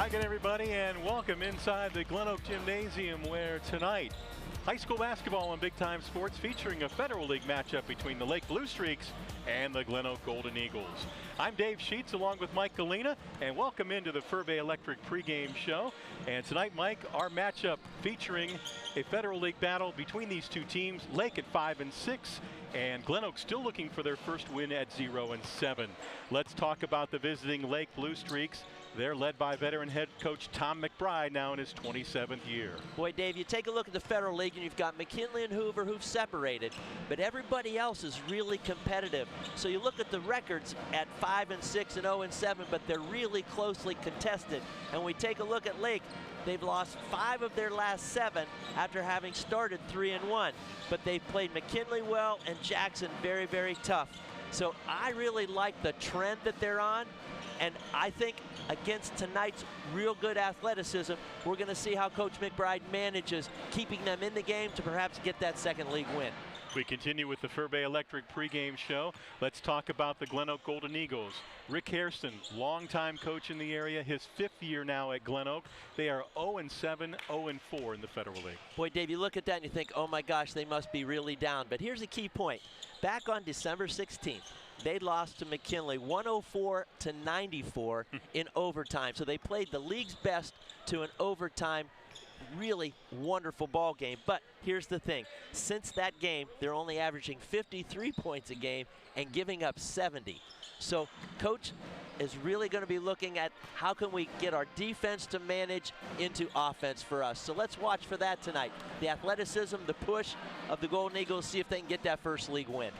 Hi again, everybody, and welcome inside the GlenOak Gymnasium, where tonight, high school basketball on Big Time Sports featuring a Federal League matchup between the Lake Blue Streaks and the GlenOak Golden Eagles. I'm Dave Sheets along with Mike Galena, and welcome into the Furby Electric pregame show. And tonight, Mike, our matchup featuring a Federal League battle between these two teams, Lake at 5-6, and GlenOak still looking for their first win at 0-7. Let's talk about the visiting Lake Blue Streaks. They're led by veteran head coach Tom McBride, now in his 27th year. Boy, Dave, you take a look at the Federal League and you've got McKinley and Hoover who've separated, but everybody else is really competitive. So you look at the records at 5-6 and 0-7, but they're really closely contested. And we take a look at Lake. They've lost 5 of their last 7 after having started 3-1. But they've played McKinley well and Jackson very, very tough. So I really like the trend that they're on. And I think against tonight's real good athleticism, we're going to see how Coach McBride manages keeping them in the game to perhaps get that second league win. We continue with the Furby Electric pregame show. Let's talk about the GlenOak Golden Eagles. Rick Hairston, longtime coach in the area, his 5th year now at GlenOak. They are 0-7, 0-4 in the Federal League. Boy, Dave, you look at that and you think, oh my gosh, they must be really down. But here's a key point. Back on December 16th, they lost to McKinley 104-94 in overtime. So they played the league's best to an overtime, really wonderful ball game. But here's the thing. Since that game, they're only averaging 53 points a game and giving up 70. So Coach is really going to be looking at how can we get our defense to manage into offense for us. So let's watch for that tonight. The athleticism, the push of the Golden Eagles, see if they can get that first league win.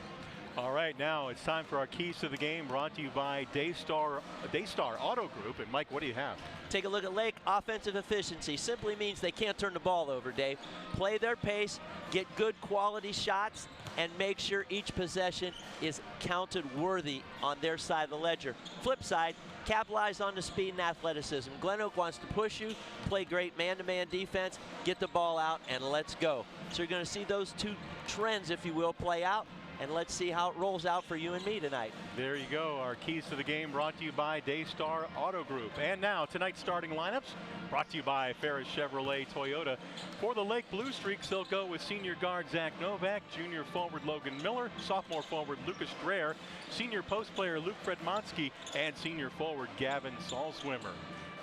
All right, now it's time for our keys to the game, brought to you by Daystar Auto Group. And Mike, what do you have? Take a look at Lake. Offensive efficiency simply means they can't turn the ball over, Dave. Play their pace, get good quality shots, and make sure each possession is counted worthy on their side of the ledger. Flip side, capitalize on the speed and athleticism. GlenOak wants to push you, play great man-to-man defense, get the ball out, and let's go. So you're going to see those two trends, if you will, play out. And let's see how it rolls out for you and me tonight. There you go. Our keys to the game brought to you by Daystar Auto Group. And now tonight's starting lineups brought to you by Ferris Chevrolet Toyota. For the Lake Blue Streaks, they'll go with senior guard Zach Novak, junior forward Logan Miller, sophomore forward Lucas Dreher, senior post player Luke Fredmonsky, and senior forward Gavin Salswimmer.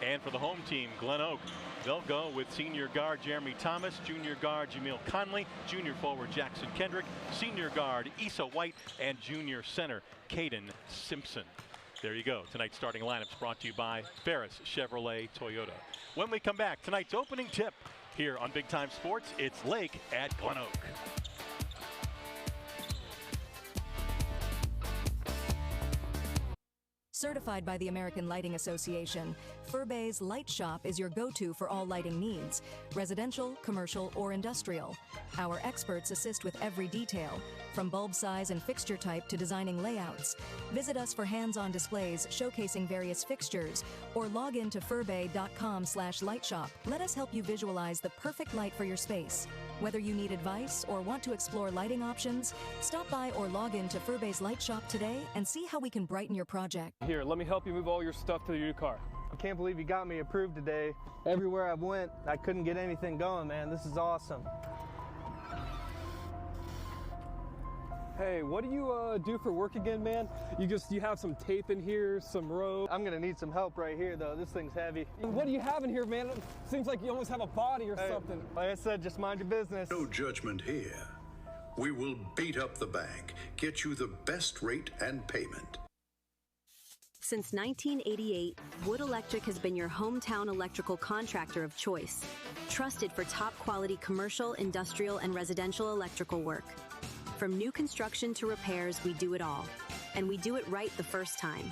And for the home team, GlenOak, they'll go with senior guard Jeremy Thomas, junior guard Jamil Conley, junior forward Jackson Kendrick, senior guard Issa White, and junior center Caden Simpson. There you go. Tonight's starting lineups brought to you by Ferris Chevrolet Toyota. When we come back, tonight's opening tip here on Big Time Sports, it's Lake at GlenOak. Certified by the American Lighting Association, Furbay's Light Shop is your go-to for all lighting needs, residential, commercial, or industrial. Our experts assist with every detail, from bulb size and fixture type to designing layouts. Visit us for hands-on displays showcasing various fixtures, or log in to furbay.com/lightshop. Let us help you visualize the perfect light for your space. Whether you need advice or want to explore lighting options, stop by or log in to Furbay's Light Shop today and see how we can brighten your project. Here, let me help you move all your stuff to the new car. I can't believe you got me approved today. Everywhere I went, I couldn't get anything going, man. This is awesome. Hey, what do you do for work again, man? You have some tape in here, some rope. I'm gonna need some help right here, though. This thing's heavy. What do you have in here, man? It seems like you almost have a body or something. Like I said, just mind your business. No judgment here. We will beat up the bank, get you the best rate and payment. Since 1988, Wood Electric has been your hometown electrical contractor of choice, trusted for top quality commercial, industrial, and residential electrical work. From new construction to repairs, we do it all. And we do it right the first time.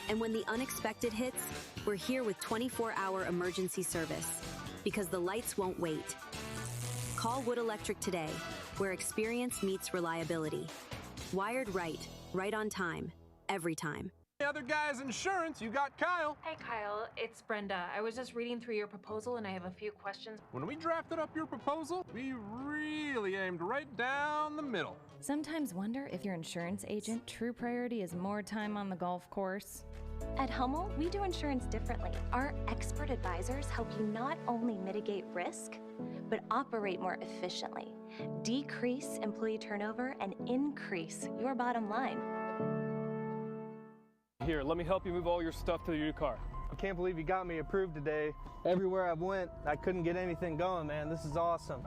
And when the unexpected hits, we're here with 24-hour emergency service, because the lights won't wait. Call Wood Electric today, where experience meets reliability. Wired right, right on time, every time. The other guy's insurance, you got Kyle. Hey Kyle, it's Brenda. I was just reading through your proposal and I have a few questions. When we drafted up your proposal, we really aimed right down the middle. Sometimes wonder if your insurance agent true priority is more time on the golf course. At Hummel, we do insurance differently. Our expert advisors help you not only mitigate risk, but operate more efficiently, decrease employee turnover, and increase your bottom line. Here, let me help you move all your stuff to your car. I can't believe you got me approved today. Everywhere I went, I couldn't get anything going, man. This is awesome.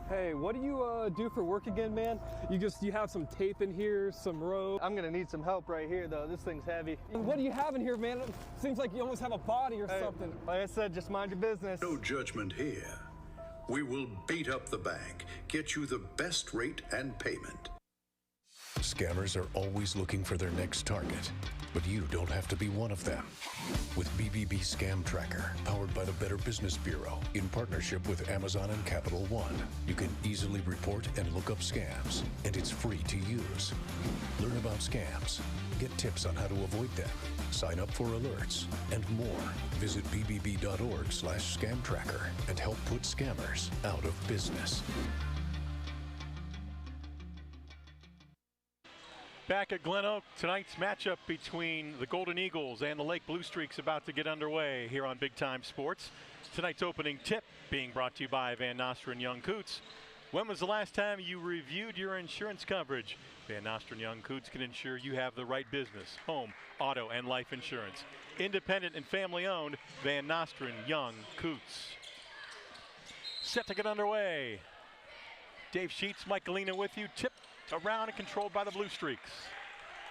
Hey, what do you do for work again, man? You have some tape in here, some rope. I'm gonna need some help right here, though. This thing's heavy. What do you have in here, man? It seems like you almost have a body or something. Like I said, just mind your business. No judgment here. We will beat up the bank, get you the best rate and payment. Scammers are always looking for their next target, but you don't have to be one of them. With BBB Scam Tracker, powered by the Better Business Bureau, in partnership with Amazon and Capital One, you can easily report and look up scams, and it's free to use. Learn about scams, get tips on how to avoid them, sign up for alerts, and more. Visit bbb.org/scamtracker and help put scammers out of business. Back at GlenOak, tonight's matchup between the Golden Eagles and the Lake Blue Streaks about to get underway here on Big Time Sports. Tonight's opening tip being brought to you by Van Nostrand Young Coots. When was the last time you reviewed your insurance coverage? Van Nostrand Young Coots can ensure you have the right business, home, auto, and life insurance. Independent and family owned, Van Nostrand Young Coots. Set to get underway. Dave Sheets, Mike Galena with you. Tip around and controlled by the Blue Streaks.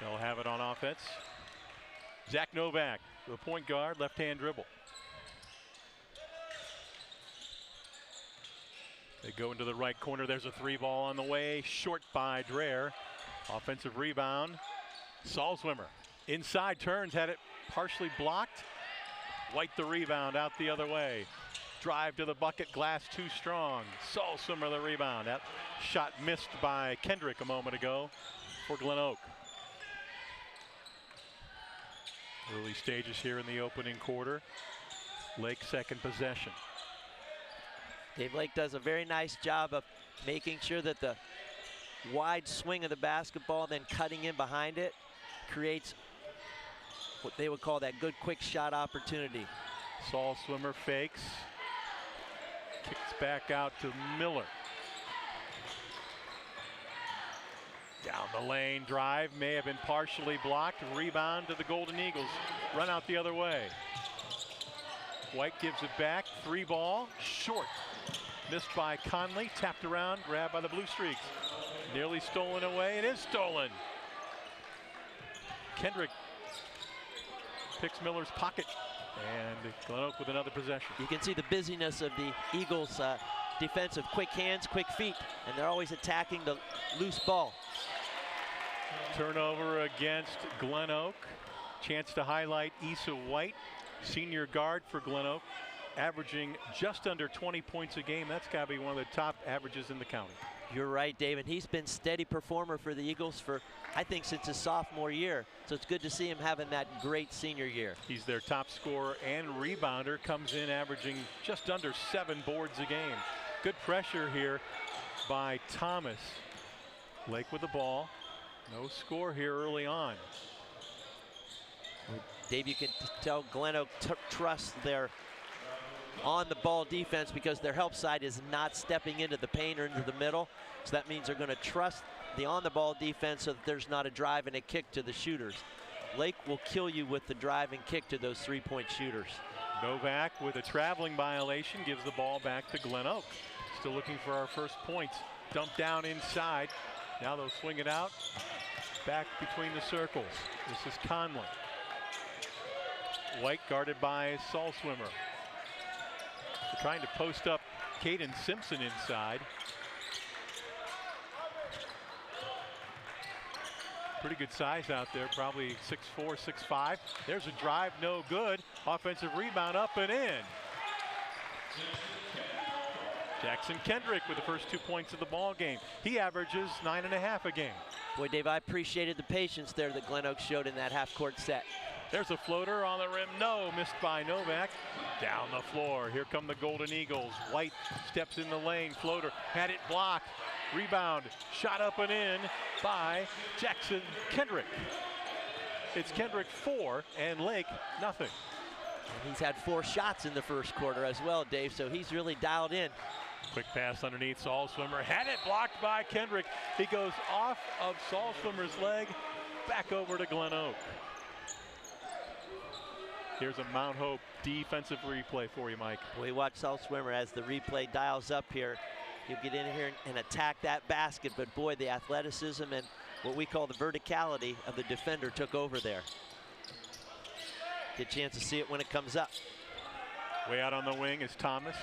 They'll have it on offense. Zach Novak, the point guard, left-hand dribble. They go into the right corner. There's a three ball on the way. Short by Dreher. Offensive rebound. Salzwimmer inside, turns, had it partially blocked. White the rebound out the other way. Drive to the bucket, glass too strong. Salzwimmer the rebound. That shot missed by Kendrick a moment ago for GlenOak. Early stages here in the opening quarter. Lake second possession. Dave Lake does a very nice job of making sure that the wide swing of the basketball, then cutting in behind it, creates what they would call that good quick shot opportunity. Salzwimmer fakes. Kicks back out to Miller. Down the lane, drive may have been partially blocked. Rebound to the Golden Eagles. Run out the other way. White gives it back. Three ball, short. Missed by Conley, tapped around, grabbed by the Blue Streaks. Nearly stolen away, it is stolen. Kendrick picks Miller's pocket. And GlenOak with another possession. You can see the busyness of the Eagles' defensive, quick hands, quick feet, and they're always attacking the loose ball. Turnover against GlenOak. Chance to highlight Issa White, senior guard for GlenOak, averaging just under 20 points a game. That's got to be one of the top averages in the county. You're right, David. He's been steady performer for the Eagles for, I think, since his sophomore year. So it's good to see him having that great senior year. He's their top scorer and rebounder. Comes in averaging just under 7 boards a game. Good pressure here by Thomas. Lake with the ball. No score here early on. Dave, you can tell GlenOak trusts their on-the-ball defense because their help side is not stepping into the paint or into the middle. So that means they're going to trust the on-the-ball defense so that there's not a drive and a kick to the shooters. Lake will kill you with the drive and kick to those three-point shooters. Novak with a traveling violation gives the ball back to GlenOak. Still looking for our first points. Dumped down inside. Now they'll swing it out. Back between the circles. This is Conley. White guarded by Salzwimmer. They're trying to post up Caden Simpson inside. Pretty good size out there, probably 6'4", 6'5". There's a drive, no good. Offensive rebound up and in. Jackson Kendrick with the first 2 points of the ball game. He averages 9.5 a game. Boy, Dave, I appreciated the patience there that GlenOak showed in that half-court set. There's a floater on the rim. No, missed by Novak. Down the floor. Here come the Golden Eagles. White steps in the lane. Floater had it blocked. Rebound. Shot up and in by Jackson Kendrick. It's Kendrick 4 and Lake nothing. And he's had 4 shots in the first quarter as well, Dave, so he's really dialed in. Quick pass underneath Salzwimmer. Had it blocked by Kendrick. He goes off of Salzwimmer's leg. Back over to GlenOak. Here's a Mount Hope defensive replay for you, Mike. We watch Salzwimmer as the replay dials up here. He'll get in here and attack that basket, but boy, the athleticism and what we call the verticality of the defender took over there. Get a chance to see it when it comes up. Way out on the wing is Thomas.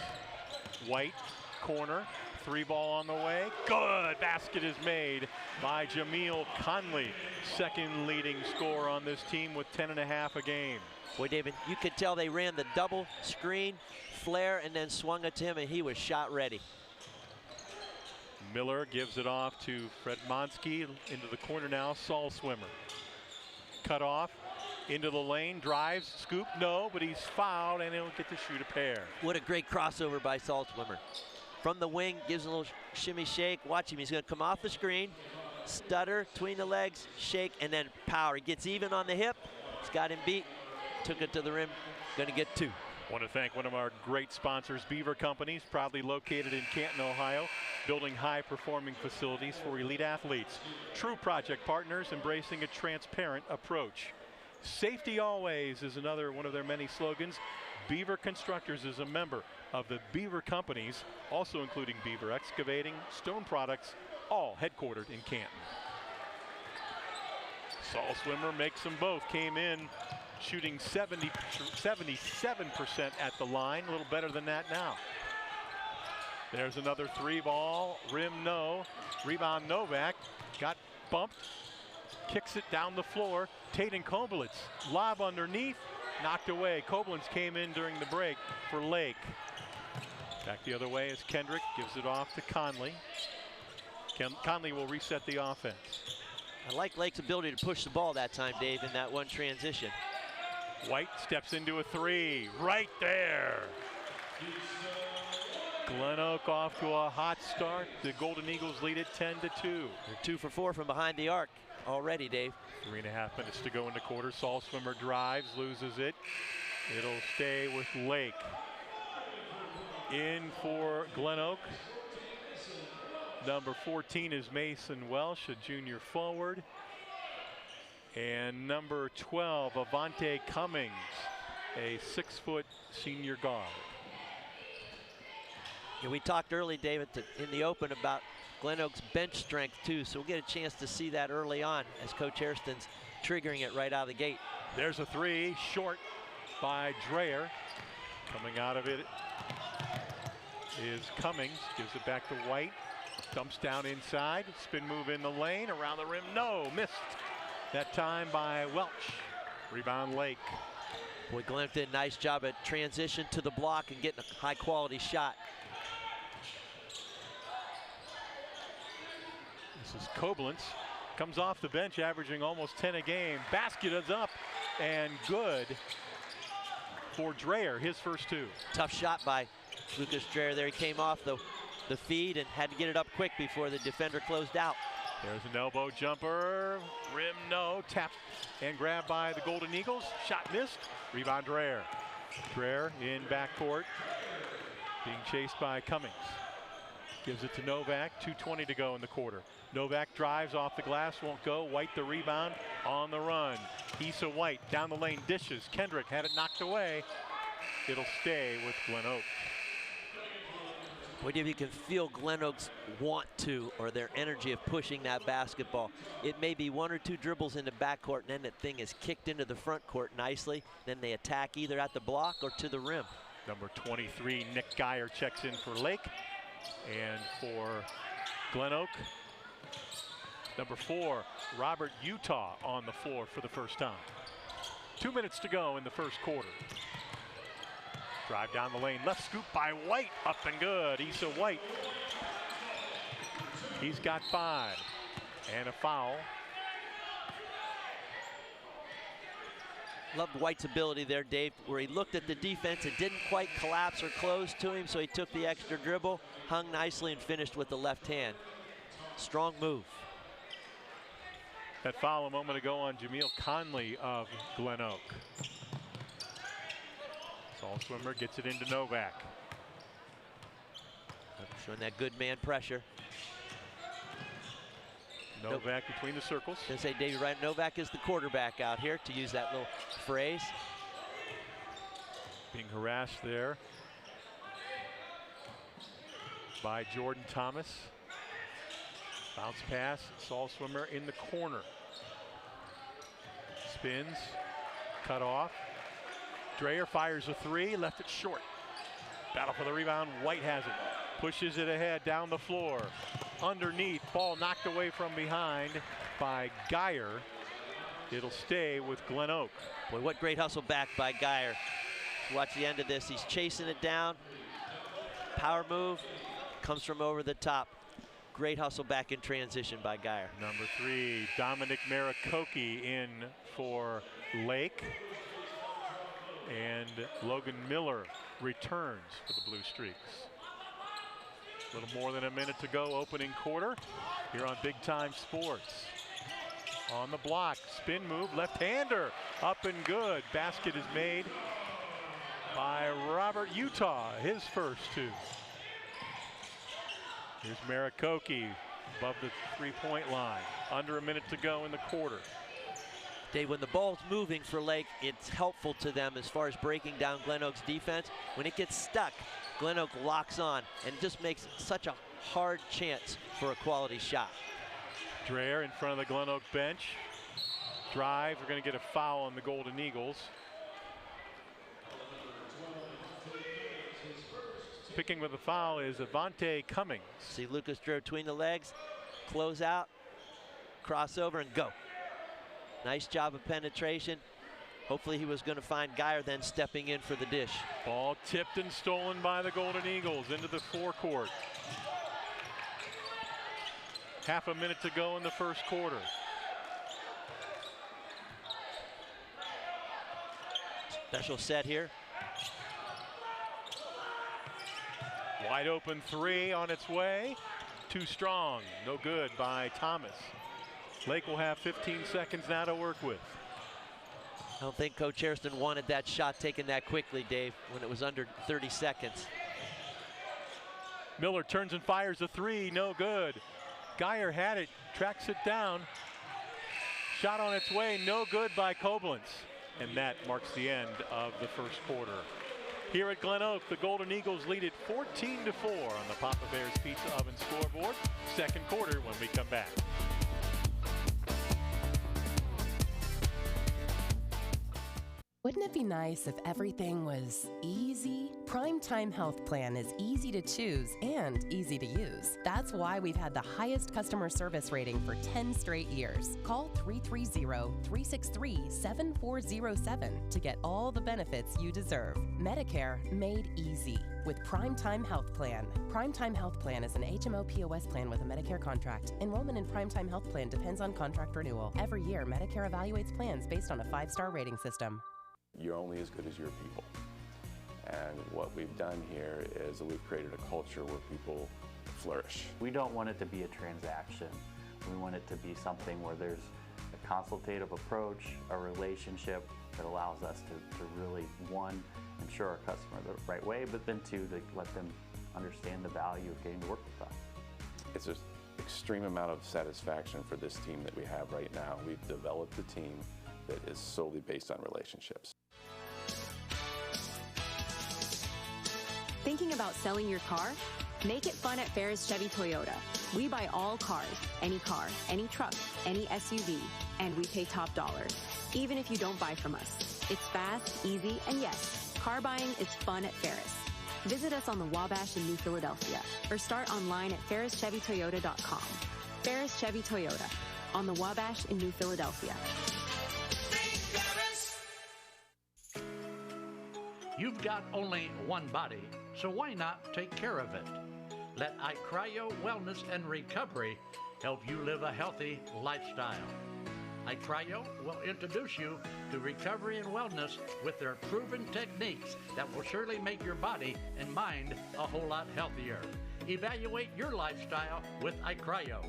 White, corner, 3 ball on the way. Good, basket is made by Jameel Conley. Second leading scorer on this team with 10.5 a game. Boy, David, you could tell they ran the double screen, flare, and then swung it to him, and he was shot ready. Miller gives it off to Fred Monsky into the corner now. Salzwimmer. Cut off into the lane, drives, scoop, no, but he's fouled and he'll get to shoot a pair. What a great crossover by Salzwimmer. From the wing, gives a little shimmy shake. Watch him, he's gonna come off the screen, stutter, between the legs, shake, and then power. He gets even on the hip. He's got him beat, took it to the rim, gonna get 2. Want to thank one of our great sponsors, Beaver Companies, proudly located in Canton, Ohio, building high-performing facilities for elite athletes. True project partners embracing a transparent approach. Safety always is another one of their many slogans. Beaver Constructors is a member of the Beaver Companies, also including Beaver Excavating, Stone Products, all headquartered in Canton. Salzwimmer makes them both. Came in shooting 77% at the line. A little better than that now. There's another 3 ball. Rim no. Rebound Novak. Got bumped. Kicks it down the floor. Tatum Koblenz. Lob underneath. Knocked away. Koblenz came in during the break for Lake. Back the other way as Kendrick gives it off to Conley. Conley will reset the offense. I like Lake's ability to push the ball that time, Dave, in that one transition. White steps into a 3, right there. GlenOak off to a hot start. The Golden Eagles lead it 10-2. They're 2 for 4 from behind the arc already, Dave. 3.5 minutes to go in the quarter. Salzwimmer drives, loses it. It'll stay with Lake. In for GlenOak. Number 14 is Mason Welsh, a junior forward. And number 12, Avante Cummings, a 6-foot senior guard. Yeah, we talked early, David, in the open about GlenOak's bench strength too, so we'll get a chance to see that early on as Coach Hairston's triggering it right out of the gate. There's a 3, short by Dreyer. Coming out of it is Cummings, gives it back to White. Dumps down inside, spin move in the lane, around the rim, no, missed. That time by Welch. Rebound Lake. Boy, Glenn did a nice job at transition to the block and getting a high quality shot. This is Koblenz. Comes off the bench, averaging almost 10 a game. Basket is up and good for Dreyer, his first 2. Tough shot by Lucas Dreyer there. He came off the feed and had to get it up quick before the defender closed out. There's an elbow jumper, rim no, tapped and grabbed by the Golden Eagles. Shot missed, rebound Dreyer. Dreyer in backcourt, being chased by Cummings. Gives it to Novak, 2:20 to go in the quarter. Novak drives off the glass, won't go. White the rebound, on the run. Issa White down the lane, dishes. Kendrick had it knocked away. It'll stay with GlenOak. Boy, if you can feel GlenOak's want to, or their energy of pushing that basketball. It may be 1 or 2 dribbles in the backcourt, and then that thing is kicked into the front court nicely. Then they attack either at the block or to the rim. Number 23, Nick Geyer, checks in for Lake. And for GlenOak, number 4, Robert Utah on the floor for the first time. 2 minutes to go in the first quarter. Drive down the lane, left scoop by White, up and good. Issa White. He's got 5 and a foul. Loved White's ability there, Dave, where he looked at the defense and didn't quite collapse or close to him, so he took the extra dribble, hung nicely, and finished with the left hand. Strong move. That foul a moment ago on Jameel Conley of GlenOak. Saul Swimmer gets it into Novak. Showing that good man pressure. Novak between the circles. Gonna say, Davey, right? Novak is the quarterback out here, to use that little phrase. Being harassed there by Jordan Thomas. Bounce pass, Saul Swimmer in the corner. Spins, cut off. Dreyer fires a three, left it short. Battle for the rebound, White has it. Pushes it ahead down the floor. Underneath, ball knocked away from behind by Geyer. It'll stay with GlenOak. Boy, what great hustle back by Geyer. Watch the end of this. He's chasing it down. Power move, comes from over the top. Great hustle back in transition by Geyer. Number 3, Dominic Maricoki in for Lake. And Logan Miller returns for the Blue Streaks. A little more than a minute to go, opening quarter here on Big Time Sports. On the block, spin move, left-hander, up and good. Basket is made by Robert Utah, his first 2. Here's Maricoki above the three-point line. Under a minute to go in the quarter. Dave, when the ball's moving for Lake, it's helpful to them as far as breaking down GlenOak's defense. When it gets stuck, GlenOak locks on, and it just makes such a hard chance for a quality shot. Dreyer in front of the GlenOak bench. Drive, we're going to get a foul on the Golden Eagles. Picking with the foul is Avante Cummings. See Lucas Dreyer between the legs, close out, crossover, and go. Nice job of penetration. Hopefully he was going to find Geyer, then stepping in for the dish. Ball tipped and stolen by the Golden Eagles into the forecourt. Half a minute to go in the first quarter. Special set here. Wide open 3 on its way. Too strong, no good by Thomas. Lake will have 15 seconds now to work with. I don't think Coach Hairston wanted that shot taken that quickly, Dave, when it was under 30 seconds. Miller turns and fires a 3, no good. Geyer had it, tracks it down. Shot on its way, no good by Koblenz. And that marks the end of the first quarter. Here at GlenOak, the Golden Eagles lead it 14-4 on the Papa Bears Pizza Oven scoreboard. Second quarter when we come back. Wouldn't it be nice if everything was easy? Primetime Health Plan is easy to choose and easy to use. That's why we've had the highest customer service rating for 10 straight years. Call 330-363-7407 to get all the benefits you deserve. Medicare made easy with Primetime Health Plan. Primetime Health Plan is an HMO POS plan with a Medicare contract. Enrollment in Primetime Health Plan depends on contract renewal. Every year, Medicare evaluates plans based on a 5-star rating system. You're only as good as your people. And what we've done here is we've created a culture where people flourish. We don't want it to be a transaction. We want it to be something where there's a consultative approach, a relationship that allows us to really, one, ensure our customer the right way, but then two, to let them understand the value of getting to work with us. It's an extreme amount of satisfaction for this team that we have right now. We've developed a team that is solely based on relationships. Thinking about selling your car? Make it fun at Ferris Chevy Toyota. We buy all cars, any truck, any SUV, and we pay top dollar, even if you don't buy from us. It's fast, easy, and yes, car buying is fun at Ferris. Visit us on the Wabash in New Philadelphia or start online at ferrischevytoyota.com. Ferris Chevy Toyota on the Wabash in New Philadelphia. You've got only one body, so why not take care of it? Let iCryo Wellness and Recovery help you live a healthy lifestyle. iCryo will introduce you to recovery and wellness with their proven techniques that will surely make your body and mind a whole lot healthier. Evaluate your lifestyle with iCryo.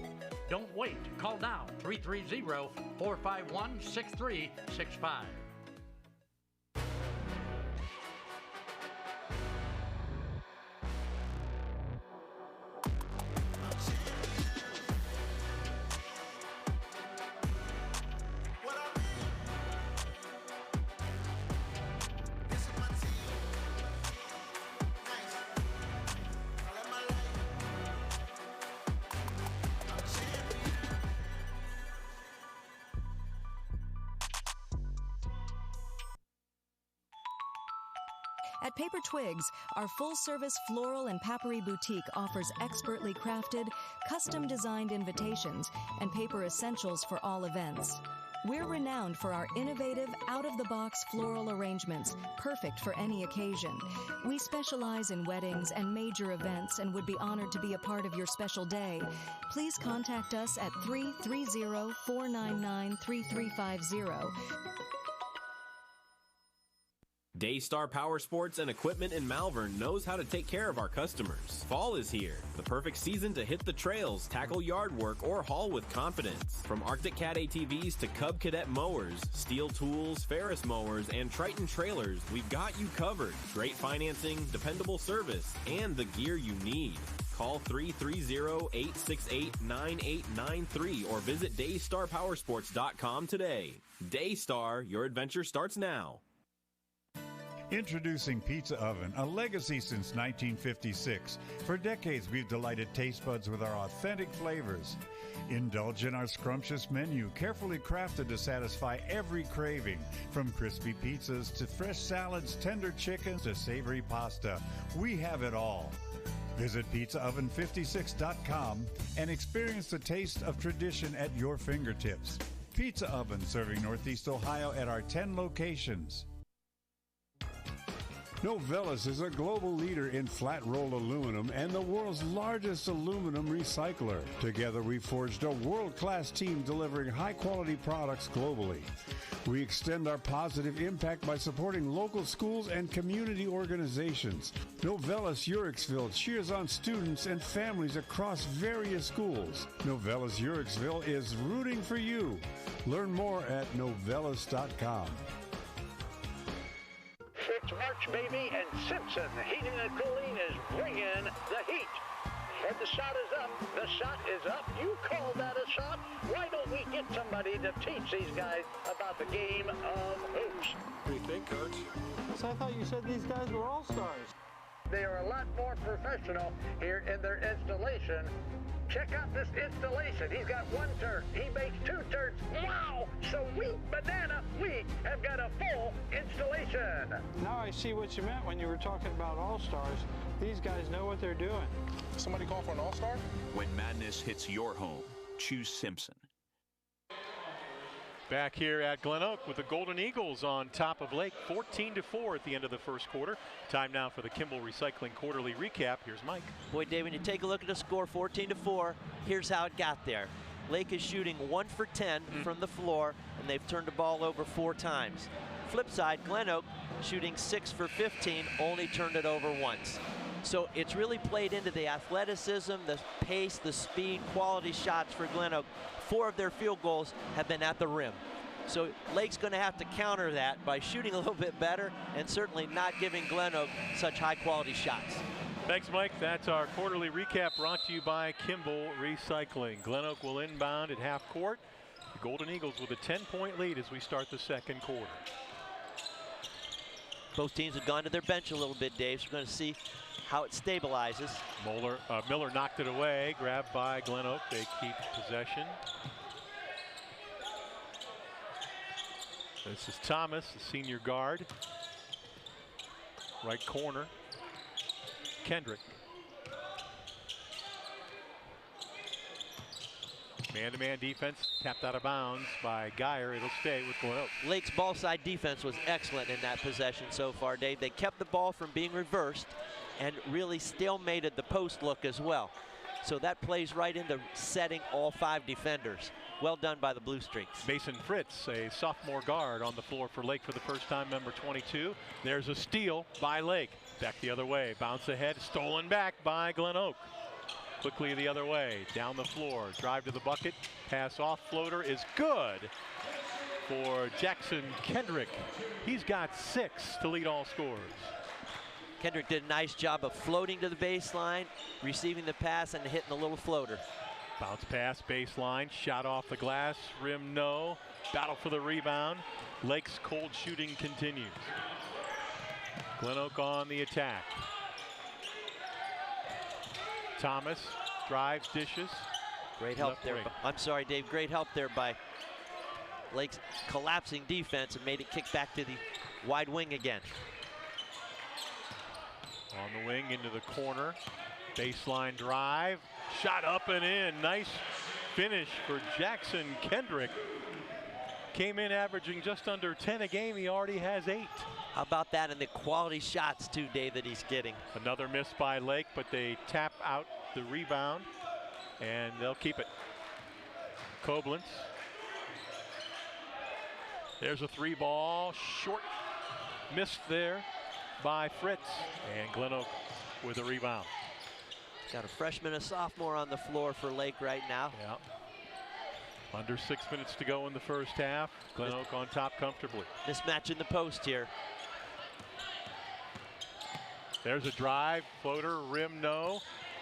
Don't wait. Call now, 330-451-6365. At Paper Twigs, our full-service floral and papery boutique offers expertly crafted, custom-designed invitations and paper essentials for all events. We're renowned for our innovative, out-of-the-box floral arrangements, perfect for any occasion. We specialize in weddings and major events and would be honored to be a part of your special day. Please contact us at 330-499-3350. Daystar Power Sports and Equipment in Malvern knows how to take care of our customers. Fall is here, the perfect season to hit the trails, tackle yard work, or haul with confidence. From Arctic Cat ATVs to Cub Cadet mowers, Steel tools, Ferris mowers, and Triton trailers, we've got you covered. Great financing, dependable service, and the gear you need. Call 330-868-9893 or visit DaystarPowersports.com today. Daystar, your adventure starts now. Introducing Pizza Oven, a legacy since 1956. For decades, we've delighted taste buds with our authentic flavors. Indulge in our scrumptious menu, carefully crafted to satisfy every craving. From crispy pizzas to fresh salads, tender chickens to savory pasta, we have it all. Visit PizzaOven56.com and experience the taste of tradition at your fingertips. Pizza Oven, serving Northeast Ohio at our 10 locations. Novellus is a global leader in flat-rolled aluminum and the world's largest aluminum recycler. Together, we forged a world-class team delivering high-quality products globally. We extend our positive impact by supporting local schools and community organizations. Novellus Uriksville cheers on students and families across various schools. Novellus Uriksville is rooting for you. Learn more at novellus.com. It's March, baby, and Simpson Heating and Cooling is bringing the heat. And the shot is up. The shot is up. You call that a shot? Why don't we get somebody to teach these guys about the game of hoops? What do you think, Coach? So I thought you said these guys were all-stars. They are a lot more professional here in their installation. Check out this installation. He's got one turn. He makes two turns. Wow! Sweet banana. We have got a full installation. Now I see what you meant when you were talking about all-stars. These guys know what they're doing. Somebody call for an all-star? When madness hits your home, choose Simpson. Back here at GlenOak with the Golden Eagles on top of Lake, 14-4 at the end of the first quarter. Time now for the Kimball Recycling Quarterly Recap. Here's Mike. Boy, Dave, when you take a look at the score, 14-4, here's how it got there. Lake is shooting 1 for 10 from the floor, and they've turned the ball over 4 times. Flip side, GlenOak shooting 6 for 15, only turned it over once. So it's really played into the athleticism, the pace, the speed, quality shots for GlenOak. 4 of their field goals have been at the rim. So Lake's going to have to counter that by shooting a little bit better and certainly not giving GlenOak such high-quality shots. Thanks, Mike. That's our quarterly recap brought to you by Kimball Recycling. GlenOak will inbound at half court. The Golden Eagles with a 10-point lead as we start the second quarter. Both teams have gone to their bench a little bit, Dave, so we're going to see how it stabilizes. Miller knocked it away, grabbed by GlenOak. They keep possession. This is Thomas, the senior guard. Right corner, Kendrick. Man-to-man defense, tapped out of bounds by Geyer. It'll stay with GlenOak. Lake's ball side defense was excellent in that possession so far, Dave. They kept the ball from being reversed and really stalemated the post look as well. So that plays right into setting all 5 defenders. well done by the Blue Streaks. Mason Fritz, a sophomore guard, on the floor for Lake for the first time, number 22. There's a steal by Lake. Back the other way, bounce ahead, stolen back by GlenOak. Quickly the other way, down the floor, drive to the bucket, pass off, floater is good for Jackson Kendrick. He's got 6 to lead all scorers. Kendrick did a nice job of floating to the baseline, receiving the pass, and hitting the little floater. Bounce pass, baseline, shot off the glass, rim no. Battle for the rebound. Lake's cold shooting continues. GlenOak on the attack. Thomas drives, dishes. Great help there. I'm sorry, Dave. Great help there by Lake's collapsing defense and made it kick back to the wide wing again. On the wing into the corner. Baseline drive. Shot up and in. Nice finish for Jackson Kendrick. Came in averaging just under 10 a game. He already has 8. How about that, and the quality shots too, Dave, that he's getting. Another miss by Lake, but they tap out the rebound, and they'll keep it. Koblenz. There's a 3-ball, short, missed there by Fritz, and GlenOak with a rebound. Got a freshman, a sophomore on the floor for Lake right now. Yeah. Under 6 minutes to go in the first half. GlenOak on top comfortably. Mismatch in the post here. There's a drive, floater, rim no.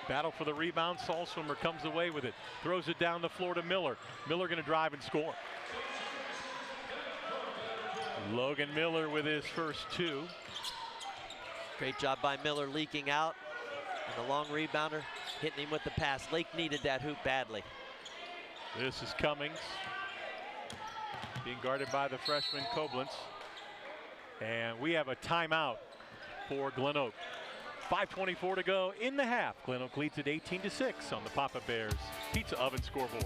Battle for the rebound. Salswimmer comes away with it. Throws it down the floor to Miller. Miller going to drive and score. Logan Miller with his first 2. Great job by Miller leaking out. And the long rebounder hitting him with the pass. Lake needed that hoop badly. This is Cummings. Being guarded by the freshman Koblenz. And we have a timeout for GlenOak. 5:24 to go in the half. GlenOak leads at 18-6 on the Papa Bears Pizza Oven scoreboard.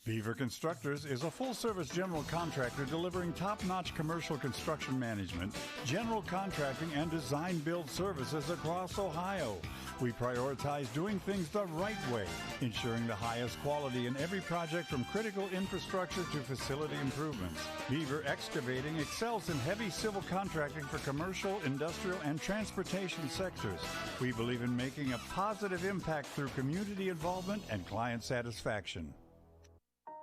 Beaver Constructors is a full-service general contractor delivering top-notch commercial construction management, general contracting, and design-build services across Ohio. We prioritize doing things the right way, ensuring the highest quality in every project from critical infrastructure to facility improvements. Beaver Excavating excels in heavy civil contracting for commercial, industrial, and transportation sectors. We believe in making a positive impact through community involvement and client satisfaction.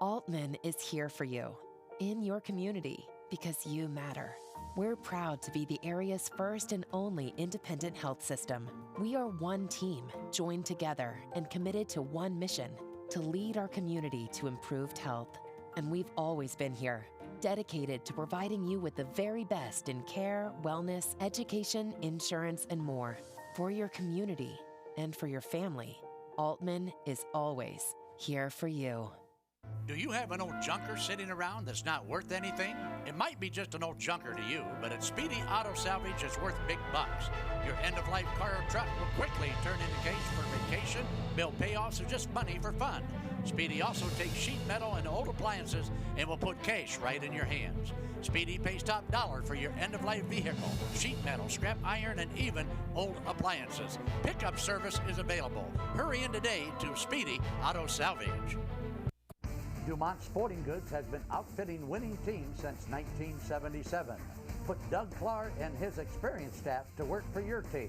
Altman is here for you, in your community, because you matter. We're proud to be the area's first and only independent health system. We are one team, joined together and committed to one mission, to lead our community to improved health. And we've always been here, dedicated to providing you with the very best in care, wellness, education, insurance, and more. For your community and for your family, Altman is always here for you. Do you have an old junker sitting around that's not worth anything? It might be just an old junker to you, but at Speedy Auto Salvage it's worth big bucks. Your end-of-life car or truck will quickly turn into cash for vacation, bill payoffs, or just money for fun. Speedy also takes sheet metal and old appliances and will put cash right in your hands. Speedy pays top dollar for your end-of-life vehicle, sheet metal, scrap iron, and even old appliances. Pickup service is available. Hurry in today to Speedy Auto Salvage. Dumont Sporting Goods has been outfitting winning teams since 1977. Put Doug Clark and his experienced staff to work for your team.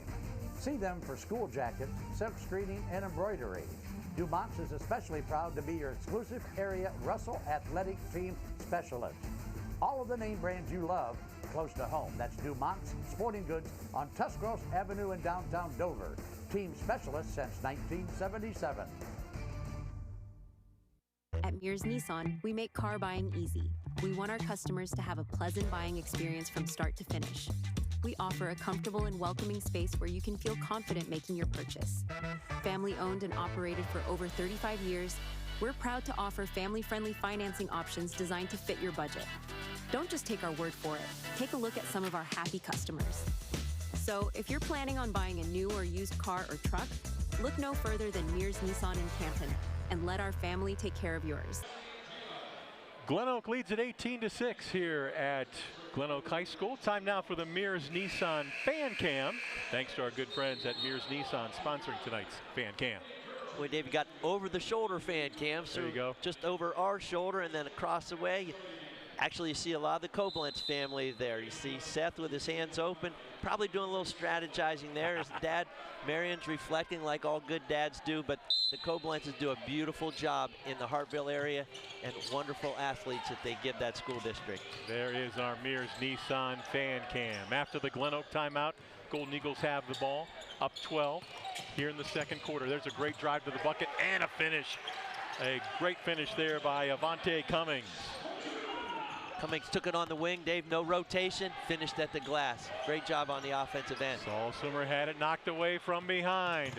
See them for school jackets, silk screening, and embroidery. Dumont's is especially proud to be your exclusive area Russell Athletic Team Specialist. All of the name brands you love close to home. That's Dumont's Sporting Goods on Tuscarawas Avenue in downtown Dover. Team specialist since 1977. At Mears Nissan, we make car buying easy. We want our customers to have a pleasant buying experience from start to finish. We offer a comfortable and welcoming space where you can feel confident making your purchase. Family owned and operated for over 35 years, we're proud to offer family-friendly financing options designed to fit your budget. Don't just take our word for it. Take a look at some of our happy customers. So if you're planning on buying a new or used car or truck, look no further than Mears Nissan in Canton, and let our family take care of yours. GlenOak leads at 18-6 here at GlenOak High School. Time now for the Mears Nissan Fan Cam. Thanks to our good friends at Mears Nissan sponsoring tonight's Fan Cam. Boy, Dave, you got over-the-shoulder fan cams. There you go. Just over our shoulder and then across the way. Actually, you see a lot of the Koblenz family there. You see Seth with his hands open, probably doing a little strategizing there. His dad, Marion's reflecting like all good dads do, but the Koblenzes do a beautiful job in the Hartville area and wonderful athletes that they give that school district. There is our Mears Nissan fan cam. After the GlenOak timeout, Golden Eagles have the ball, up 12 here in the second quarter. There's a great drive to the bucket and a finish. A great finish there by Avante Cummings. Cummings took it on the wing, Dave, no rotation, finished at the glass. Great job on the offensive end. Saul Swimmer had it knocked away from behind.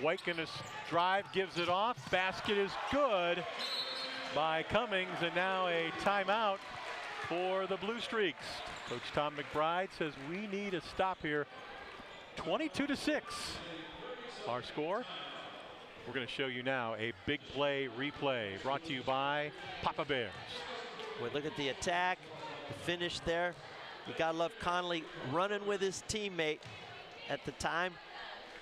White gonna drive, gives it off. Basket is good by Cummings, and now a timeout for the Blue Streaks. Coach Tom McBride says we need a stop here. 22-6, our score. We're gonna show you now a big play replay brought to you by Papa Bears. Well, look at the attack, the finish there. You gotta love Conley running with his teammate at the time,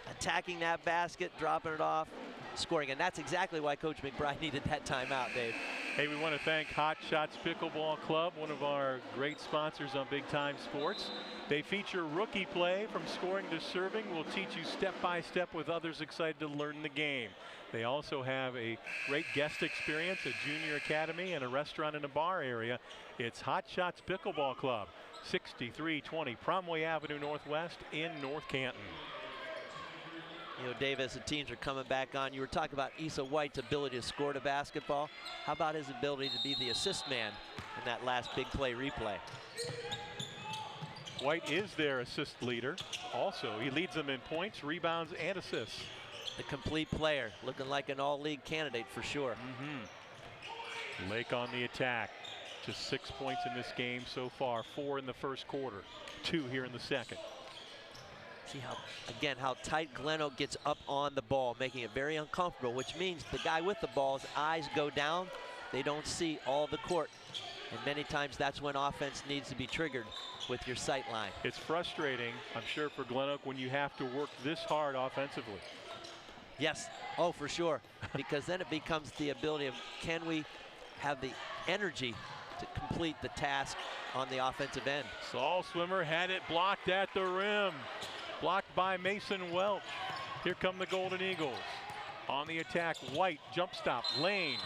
attacking that basket, dropping it off, scoring. And that's exactly why Coach McBride needed that timeout, Dave. Hey, we want to thank Hot Shots Pickleball Club, one of our great sponsors on Big Time Sports. They feature rookie play from scoring to serving. We'll teach you step by step with others excited to learn the game. They also have a great guest experience, a junior academy, and a restaurant and a bar area. It's Hot Shots Pickleball Club, 6320 Promway Avenue Northwest in North Canton. You know, Dave, as the teams are coming back on, you were talking about Issa White's ability to score the basketball. How about his ability to be the assist man in that last big play replay? White is their assist leader. Also, he leads them in points, rebounds, and assists. The complete player, looking like an all-league candidate for sure. Lake on the attack. Just 6 points in this game so far. 4 in the first quarter. 2 here in the second. See how, again, how tight GlenOak gets up on the ball, making it very uncomfortable, which means the guy with the ball's eyes go down. They don't see all the court. And many times that's when offense needs to be triggered with your sight line. It's frustrating, I'm sure, for GlenOak when you have to work this hard offensively. Yes, oh, for sure. Because then it becomes the ability of, can we have the energy to complete the task on the offensive end? Saul Swimmer had it blocked at the rim. Blocked by Mason Welch. Here come the Golden Eagles. On the attack, White, jump stop, Lane.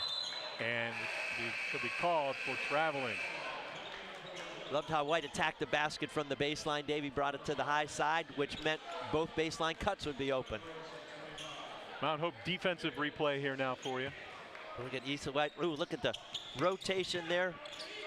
And he'll be called for traveling. Loved how White attacked the basket from the baseline. Davey brought it to the high side, which meant both baseline cuts would be open. Mount Hope defensive replay here now for you. Look at Issa White. Ooh, look at the rotation there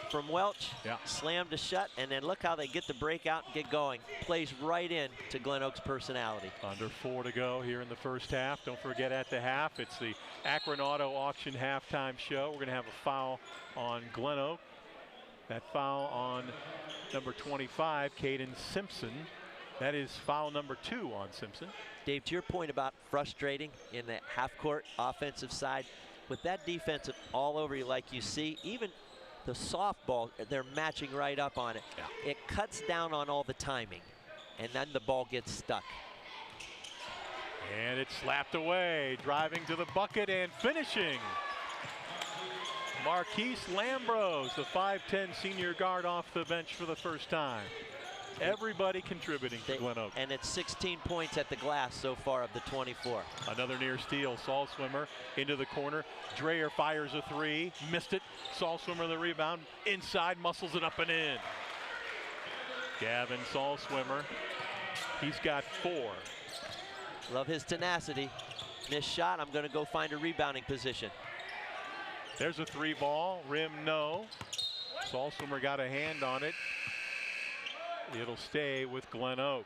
from Welch. Yeah. Slammed to shut, and then look how they get the breakout and get going. Plays right in to GlenOak's personality. Under 4 to go here in the first half. Don't forget, at the half, it's the Akron Auto Auction halftime show. We're going to have a foul on GlenOak. That foul on number 25, Caden Simpson. That is foul number 2 on Simpson. Dave, to your point about frustrating in the half-court offensive side, with that defensive all over you like you see, even the softball, they're matching right up on it. Yeah. It cuts down on all the timing, and then the ball gets stuck. And it's slapped away, driving to the bucket and finishing. Marquise Lambros, the 5'10" senior guard, off the bench for the first time. Everybody contributing for GlenOak. And it's 16 points at the glass so far of the 24. Another near steal. Saul Swimmer into the corner. Dreyer fires a 3. Missed it. Saul Swimmer the rebound. Inside, muscles it up and in. Gavin Saul Swimmer. He's got 4. Love his tenacity. Missed shot. I'm going to go find a rebounding position. There's a 3 ball. Rim no. Saul Swimmer got a hand on it. It'll stay with GlenOak.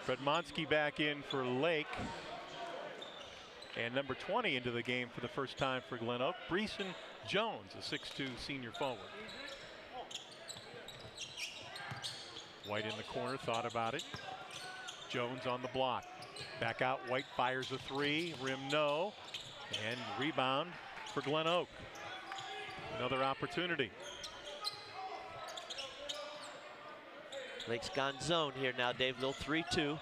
Fred Monsky back in for Lake. And number 20 into the game for the first time for GlenOak, Breeson Jones, a 6'2" senior forward. White in the corner, thought about it. Jones on the block. Back out, White fires a 3, rim no. And rebound for GlenOak. Another opportunity. Lake's gone zone here now, Dave. Little 3-2.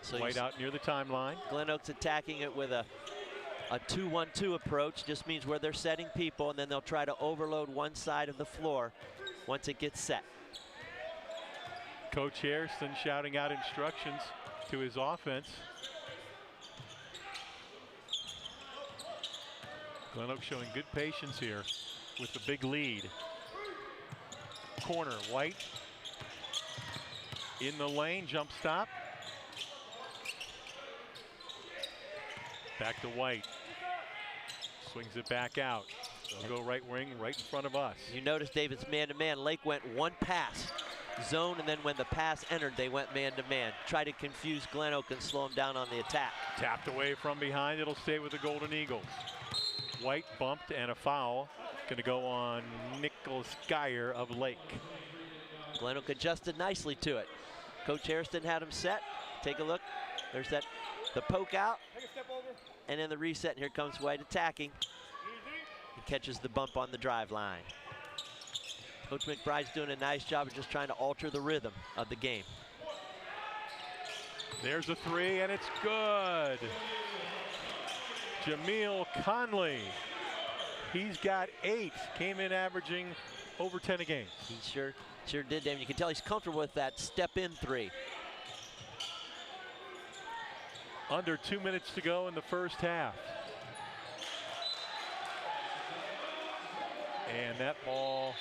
So White out near the timeline. GlenOak's attacking it with a 2-1-2 approach. Just means where they're setting people, and then they'll try to overload one side of the floor once it gets set. Coach Hairston shouting out instructions to his offense. GlenOak showing good patience here with the big lead. Corner, White. In the lane, jump stop. Back to White. Swings it back out. They'll go right wing, right in front of us. You notice, Dave, it's man-to-man. Lake went one pass, zone, and then when the pass entered, they went man-to-man. Try to confuse GlenOak and slow him down on the attack. Tapped away from behind. It'll stay with the Golden Eagles. White bumped and a foul. Going to go on Nicholas Geyer of Lake. GlenOak adjusted nicely to it. Coach Hairston had him set. Take a look. There's that, the poke out. And then the reset, and here comes White attacking. He catches the bump on the drive line. Coach McBride's doing a nice job of just trying to alter the rhythm of the game. There's a three, and it's good. Jameel Conley. He's got 8. Came in averaging over 10 a game. He sure did, Dave. You can tell he's comfortable with that step-in 3. Under 2 minutes to go in the first half. And that ball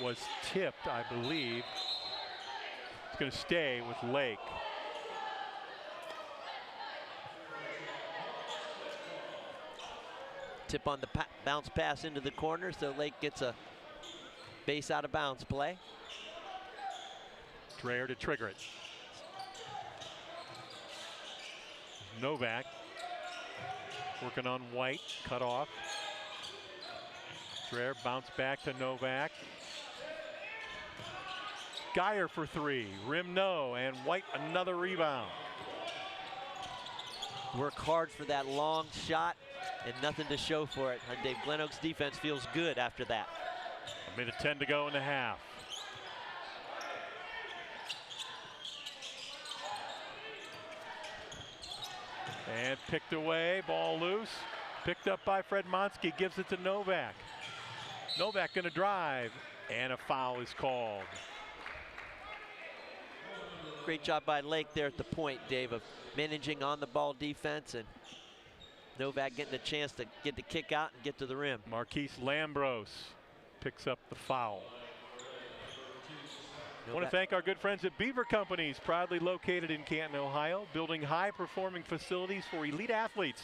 was tipped, I believe. It's going to stay with Lake. Tip on the bounce pass into the corner, so Lake gets a base out of bounds play. Dreher to trigger it. Novak working on White, cut off. Dreher bounce back to Novak. Geyer for 3, rim no, and White another rebound. Work hard for that long shot and nothing to show for it. And Dave, GlenOak's defense feels good after that. 1:10 to go in the half. And picked away, ball loose. Picked up by Fred Monsky, gives it to Novak. Novak gonna drive, and a foul is called. Great job by Lake there at the point, Dave, of managing on the ball defense, and Novak getting a chance to get the kick out and get to the rim. Marquise Lambros picks up the foul. I want to thank our good friends at Beaver Companies, proudly located in Canton, Ohio, building high-performing facilities for elite athletes.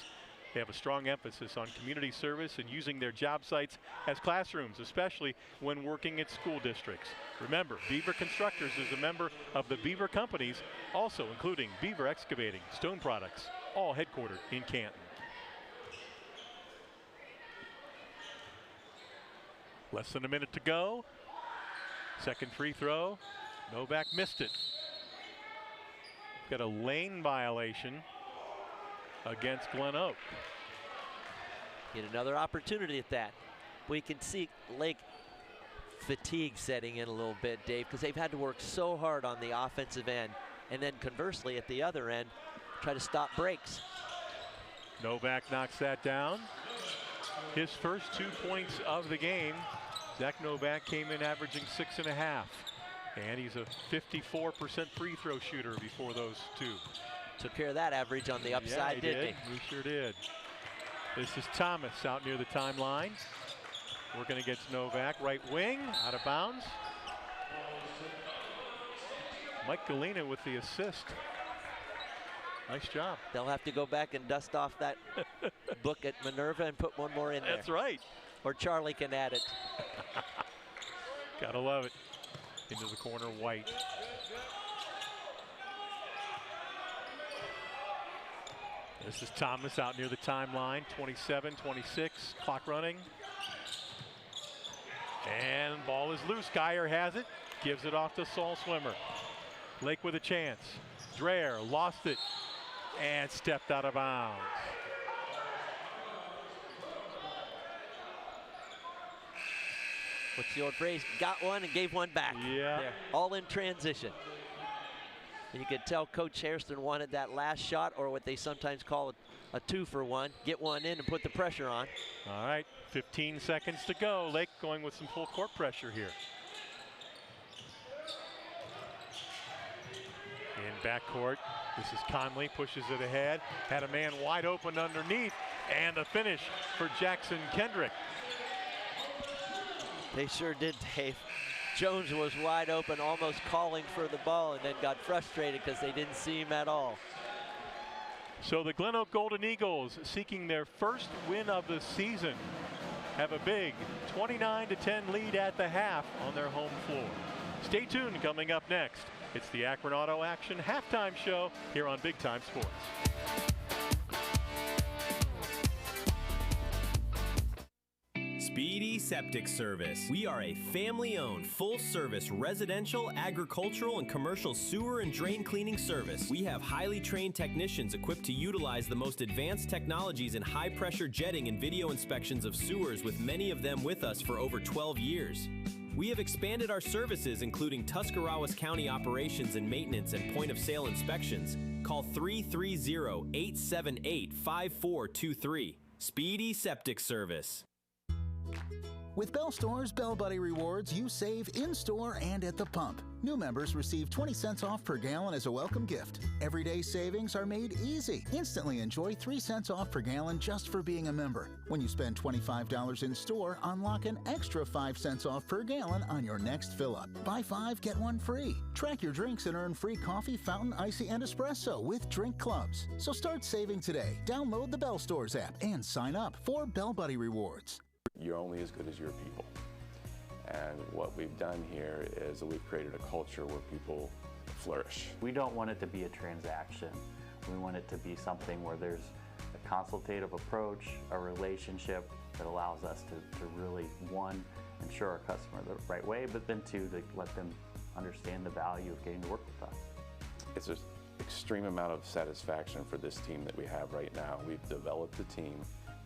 They have a strong emphasis on community service and using their job sites as classrooms, especially when working at school districts. Remember, Beaver Constructors is a member of the Beaver Companies, also including Beaver Excavating, Stone Products, all headquartered in Canton. Less than a minute to go. Second free throw. Novak missed it. Got a lane violation against GlenOak. Get another opportunity at that. We can see Lake fatigue setting in a little bit, Dave, because they've had to work so hard on the offensive end, and then conversely at the other end, try to stop breaks. Novak knocks that down. His first 2 points of the game. Zach Novak came in averaging 6.5. And he's a 54% free throw shooter before those 2. Took care of that average on the upside, didn't he? He sure did. This is Thomas out near the timeline. Working against Novak, right wing, out of bounds. Mike Galena with the assist. Nice job. They'll have to go back and dust off that book at Minerva and put one more in there. That's right. Or Charlie can add it. Gotta love it. Into the corner, White. This is Thomas out near the timeline. 27-26, clock running. And ball is loose. Geyer has it. Gives it off to Saul Swimmer. Lake with a chance. Dreher lost it and stepped out of bounds. What's the old phrase? Got one and gave one back. Yeah. There. All in transition. And you could tell Coach Hairston wanted that last shot, or what they sometimes call a 2-for-1. Get one in and put the pressure on. All right, 15 seconds to go. Lake going with some full court pressure here. In backcourt, this is Conley, pushes it ahead. Had a man wide open underneath, and a finish for Jackson Kendrick. They sure did, Dave. Jones was wide open, almost calling for the ball, and then got frustrated because they didn't see him at all. So the GlenOak Golden Eagles, seeking their first win of the season, have a big 29-10 lead at the half on their home floor. Stay tuned. Coming up next, it's the Akron Auto Action halftime show here on Big Time Sports. Speedy Septic Service. We are a family-owned, full-service residential, agricultural, and commercial sewer and drain cleaning service. We have highly trained technicians equipped to utilize the most advanced technologies in high-pressure jetting and video inspections of sewers, with many of them with us for over 12 years. We have expanded our services, including Tuscarawas County operations and maintenance and point-of-sale inspections. Call 330-878-5423. Speedy Septic Service. With Bell Store's Bell Buddy Rewards, you save in-store and at the pump. New members receive 20 cents off per gallon as a welcome gift. Everyday savings are made easy. Instantly enjoy 3 cents off per gallon just for being a member. When you spend $25 in store, unlock an extra 5 cents off per gallon on your next fill-up. Buy 5, get 1 free. Track your drinks and earn free coffee, fountain, icy, and espresso with drink clubs. So start saving today. Download the Bell Stores app and sign up for Bell Buddy Rewards. You're only as good as your people. And what we've done here is that we've created a culture where people flourish. We don't want it to be a transaction. We want it to be something where there's a consultative approach, a relationship that allows us to really, one, ensure our customer the right way, but then two, to let them understand the value of getting to work with us. It's an extreme amount of satisfaction for this team that we have right now. We've developed a team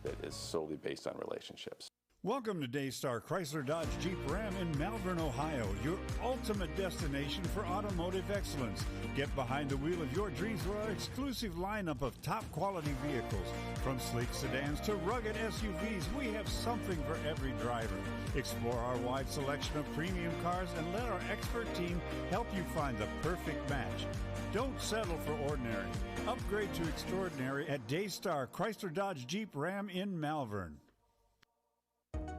that is solely based on relationships. Welcome to Daystar Chrysler Dodge Jeep Ram in Malvern, Ohio, your ultimate destination for automotive excellence. Get behind the wheel of your dreams with our exclusive lineup of top quality vehicles. From sleek sedans to rugged SUVs, we have something for every driver. Explore our wide selection of premium cars and let our expert team help you find the perfect match. Don't settle for ordinary. Upgrade to extraordinary at Daystar Chrysler Dodge Jeep Ram in Malvern.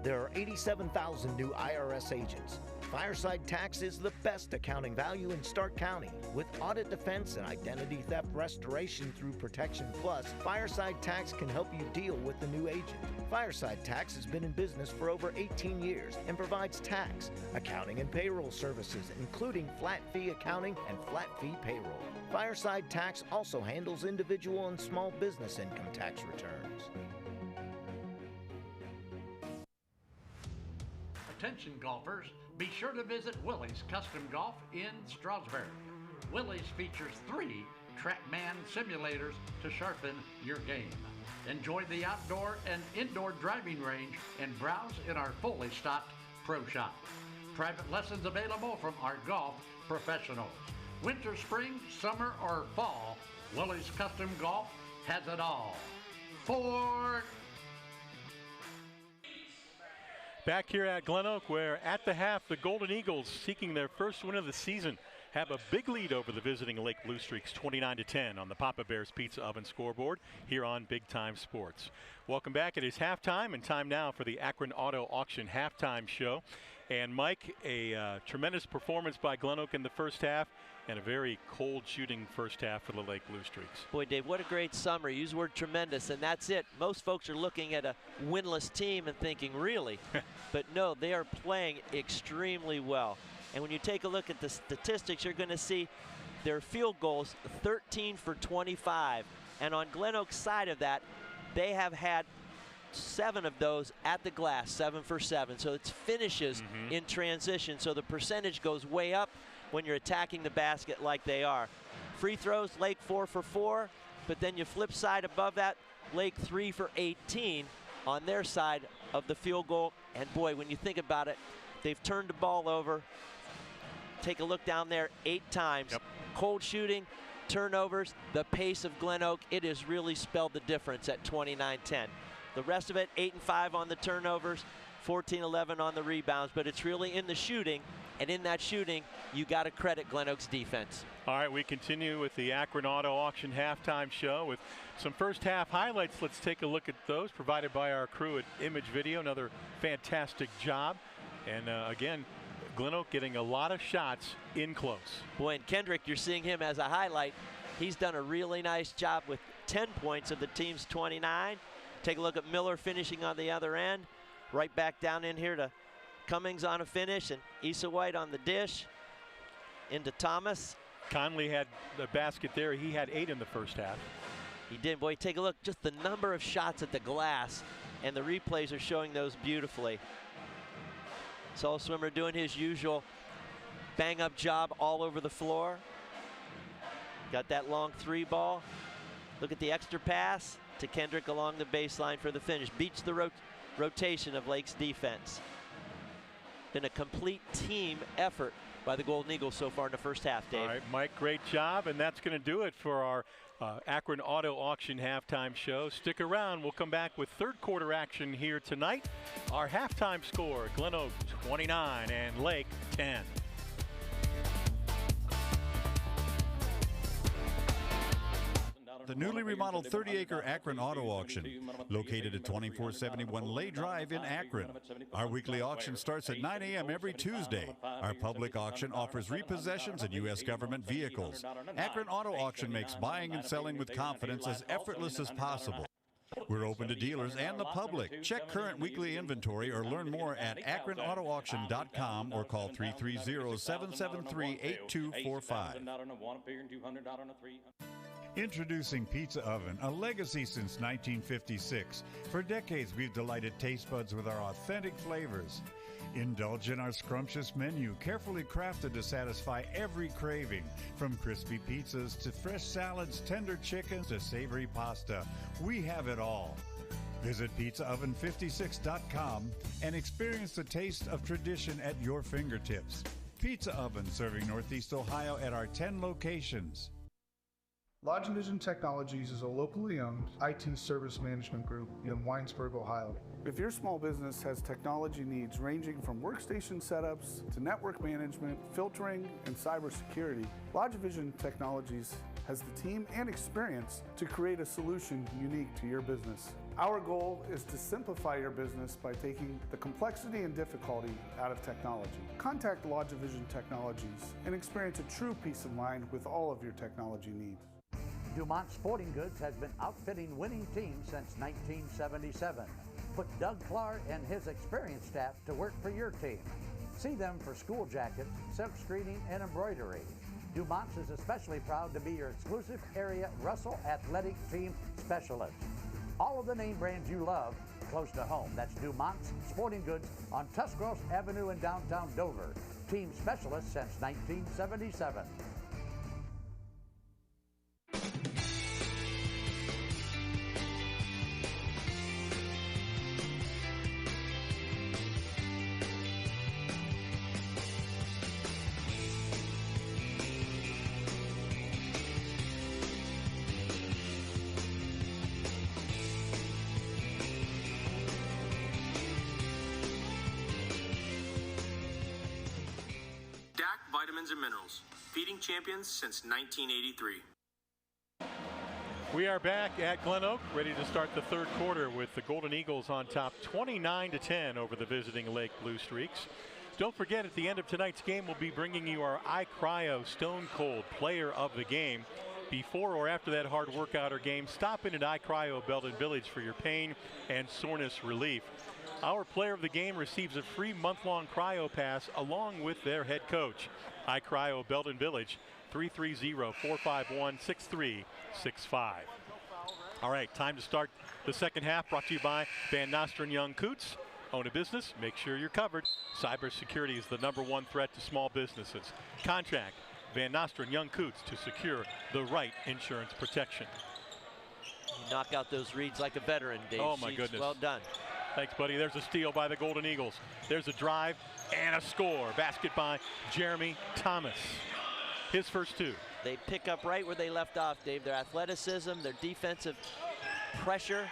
There are 87,000 new IRS agents. Fireside Tax is the best accounting value in Stark County. With audit defense and identity theft restoration through Protection Plus, Fireside Tax can help you deal with the new agent. Fireside Tax has been in business for over 18 years and provides tax, accounting, and payroll services, including flat fee accounting and flat fee payroll. Fireside Tax also handles individual and small business income tax returns. Attention golfers, be sure to visit Willie's Custom Golf in Stroudsburg. Willie's features 3 TrackMan simulators to sharpen your game. Enjoy the outdoor and indoor driving range and browse in our fully stocked pro shop. Private lessons available from our golf professionals. Winter, spring, summer, or fall, Willie's Custom Golf has it all. Back here at GlenOak, where at the half, the Golden Eagles, seeking their first win of the season, have a big lead over the visiting Lake Blue Streaks, 29-10 on the Papa Bear's Pizza Oven scoreboard here on Big Time Sports. Welcome back. It is halftime, and time now for the Akron Auto Auction halftime show. And Mike, a tremendous performance by GlenOak in the first half, and a very cold shooting first half for the Lake Blue Streaks. Boy, Dave, what a great summary. Use the word tremendous, and that's it. Most folks are looking at a winless team and thinking, really? But no, they are playing extremely well. And when you take a look at the statistics, you're going to see their field goals, 13 for 25. And on GlenOak's side of that, they have had 7 of those at the glass, 7 for 7. So it's finishes in transition. So the percentage goes way up when you're attacking the basket like they are. Free throws, Lake 4 for 4, but then you flip side above that, Lake 3 for 18 on their side of the field goal. And boy, when you think about it, they've turned the ball over take a look down there 8 times. Yep. Cold shooting, turnovers, the pace of GlenOak, it has really spelled the difference at 29-10. The rest of it, 8 and 5 on the turnovers, 14-11 on the rebounds, but it's really in the shooting, and in that shooting, you got to credit GlenOak's defense. All right, we continue with the Akron Auto Auction halftime show with some first half highlights. Let's take a look at those provided by our crew at Image Video. Another fantastic job. And again, GlenOak getting a lot of shots in close. Boy, and Kendrick, you're seeing him as a highlight. He's done a really nice job with 10 points of the team's 29. Take a look at Miller finishing on the other end. Right back down in here to Cummings on a finish, and Issa White on the dish. Into Thomas. Conley had the basket there. He had 8 in the first half. He did. Boy, take a look. Just the number of shots at the glass, and the replays are showing those beautifully. Soul Swimmer doing his usual bang-up job all over the floor. Got that long 3 ball. Look at the extra pass to Kendrick along the baseline for the finish. Beats the rotation of Lake's defense. Been a complete team effort by the Golden Eagles so far in the first half, Dave. All right, Mike, great job, and that's going to do it for our Akron Auto Auction halftime show. Stick around. We'll come back with third quarter action here tonight. Our halftime score, GlenOak 29 and Lake 10. The newly remodeled 30-acre Akron Auto Auction, located at 2471 Lay Drive in Akron. Our weekly auction starts at 9 a.m. every Tuesday. Our public auction offers repossessions and U.S. government vehicles. Akron Auto Auction makes buying and selling with confidence as effortless as possible. We're open to dealers and the public. Check current weekly inventory or learn more at akronautoauction.com or call 330-773-8245. Introducing Pizza Oven, a legacy since 1956. For decades, we've delighted taste buds with our authentic flavors. Indulge in our scrumptious menu, carefully crafted to satisfy every craving. From crispy pizzas to fresh salads, tender chickens to savory pasta, we have it all. Visit pizzaoven56.com and experience the taste of tradition at your fingertips. Pizza Oven, serving Northeast Ohio at our 10 locations. Lodge Vision Technologies is a locally owned IT service management group in Winesburg, Ohio. If your small business has technology needs ranging from workstation setups to network management, filtering, and cybersecurity, Lodge Vision Technologies has the team and experience to create a solution unique to your business. Our goal is to simplify your business by taking the complexity and difficulty out of technology. Contact Lodge Vision Technologies and experience a true peace of mind with all of your technology needs. Dumont Sporting Goods has been outfitting winning teams since 1977. Put Doug Clark and his experienced staff to work for your team. See them for school jackets, silk screening, and embroidery. Dumont's is especially proud to be your exclusive area Russell Athletic Team Specialist. All of the name brands you love close to home. That's Dumont's Sporting Goods on Tuscarawas Avenue in downtown Dover. Team specialist since 1977. Vitamins and minerals, feeding champions since 1983. We are back at GlenOak, ready to start the third quarter with the Golden Eagles on top 29-10 over the visiting Lake Blue Streaks. Don't forget, at the end of tonight's game, we'll be bringing you our iCryo Stone Cold Player of the Game. Before or after that hard workout or game, stop in at iCryo Belden Village for your pain and soreness relief. Our player of the game receives a free month-long cryo pass along with their head coach. iCryo Belden Village, 330-451-6365. All right, time to start the second half, brought to you by Van Nostrand Young Coots. Own a business, make sure you're covered. Cybersecurity is the #1 threat to small businesses. Contact Van Nostrand Young Coots to secure the right insurance protection. You knock out those reads like a veteran, Dave. Oh, my goodness. Well done. Thanks, buddy. There's a steal by the Golden Eagles. There's a drive and a score. Basket by Jeremy Thomas. His first 2. They pick up right where they left off, Dave. Their athleticism, their defensive pressure.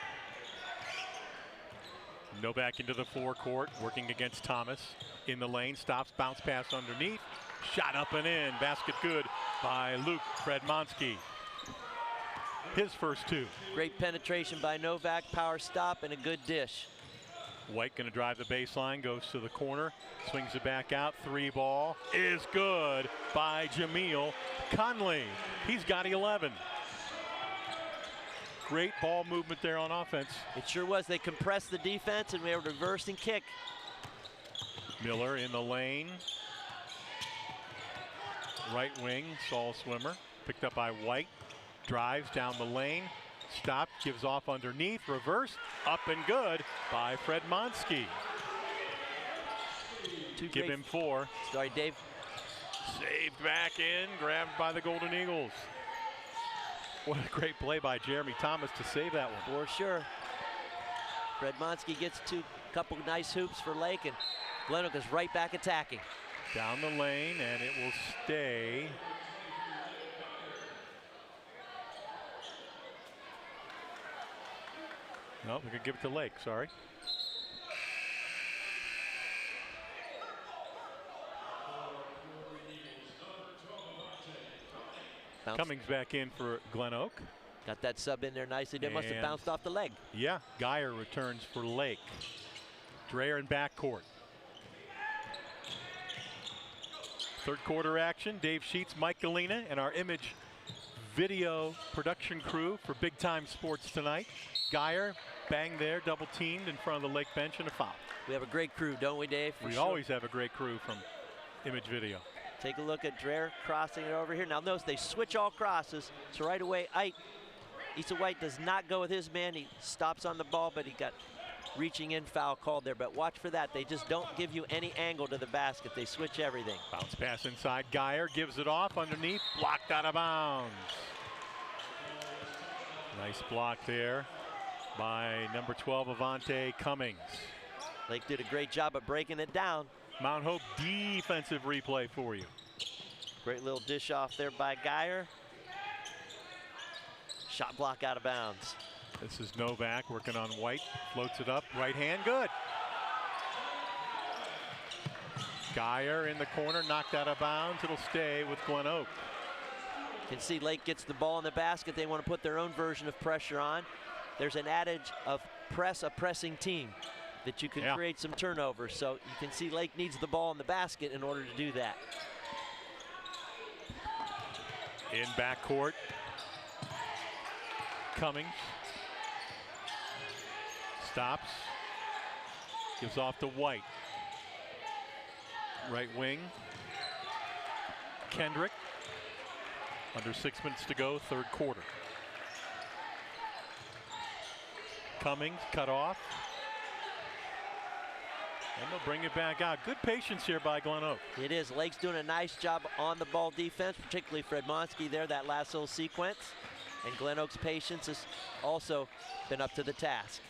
Novak into the forecourt, working against Thomas. In the lane, stops, bounce pass underneath. Shot up and in. Basket good by Luke Fredmonsky. His first 2. Great penetration by Novak, power stop, and a good dish. White going to drive the baseline, goes to the corner, swings it back out. 3 ball is good by Jameel Conley. He's got 11. Great ball movement there on offense. It sure was. They compressed the defense and we were reversing kick. Miller in the lane. Right wing, Saul Swimmer. Picked up by White. Drives down the lane. Stopped, gives off underneath. Reverse, up and good by Fredmonsky. Give him 4. Sorry, Dave. Saved back in, grabbed by the Golden Eagles. What a great play by Jeremy Thomas to save that one. For sure. Fredmonsky gets couple nice hoops for Lake, and GlenOak is right back attacking. Down the lane, and it will stay. No, we could give it to Lake, sorry. Cummings back in for GlenOak. Got that sub in there nicely. They must have bounced off the leg. Yeah, Geyer returns for Lake. Dreyer in backcourt. Third quarter action. Dave Sheets, Mike Galena, and our image video production crew for Big Time Sports tonight. Geyer, bang there, double teamed in front of the Lake bench, and a foul. We have a great crew, don't we, Dave? We always have a great crew from image video. Take a look at Dreyer crossing it over here. Now notice they switch all crosses. So right away, Issa White does not go with his man. He stops on the ball, but he got reaching in foul called there. But watch for that. They just don't give you any angle to the basket. They switch everything. Bounce pass inside. Geyer gives it off underneath. Blocked out of bounds. Nice block there by number 12, Avante Cummings. Lake did a great job of breaking it down. Mount Hope defensive replay for you. Great little dish off there by Geyer. Shot block out of bounds. This is Novak working on White. Floats it up. Right hand, good. Geyer in the corner, knocked out of bounds. It'll stay with GlenOak. You can see Lake gets the ball in the basket. They want to put their own version of pressure on. There's an adage of press a pressing team, that you can create some turnovers. So you can see Lake needs the ball in the basket in order to do that. In backcourt, Cummings stops, gives off to White. Right wing, Kendrick. Under 6 minutes to go, third quarter. Cummings cut off. And they'll bring it back out. Good patience here by GlenOak. It is. Lake's doing a nice job on the ball defense, particularly Fredmonsky there, that last little sequence. And GlenOak's patience has also been up to the task.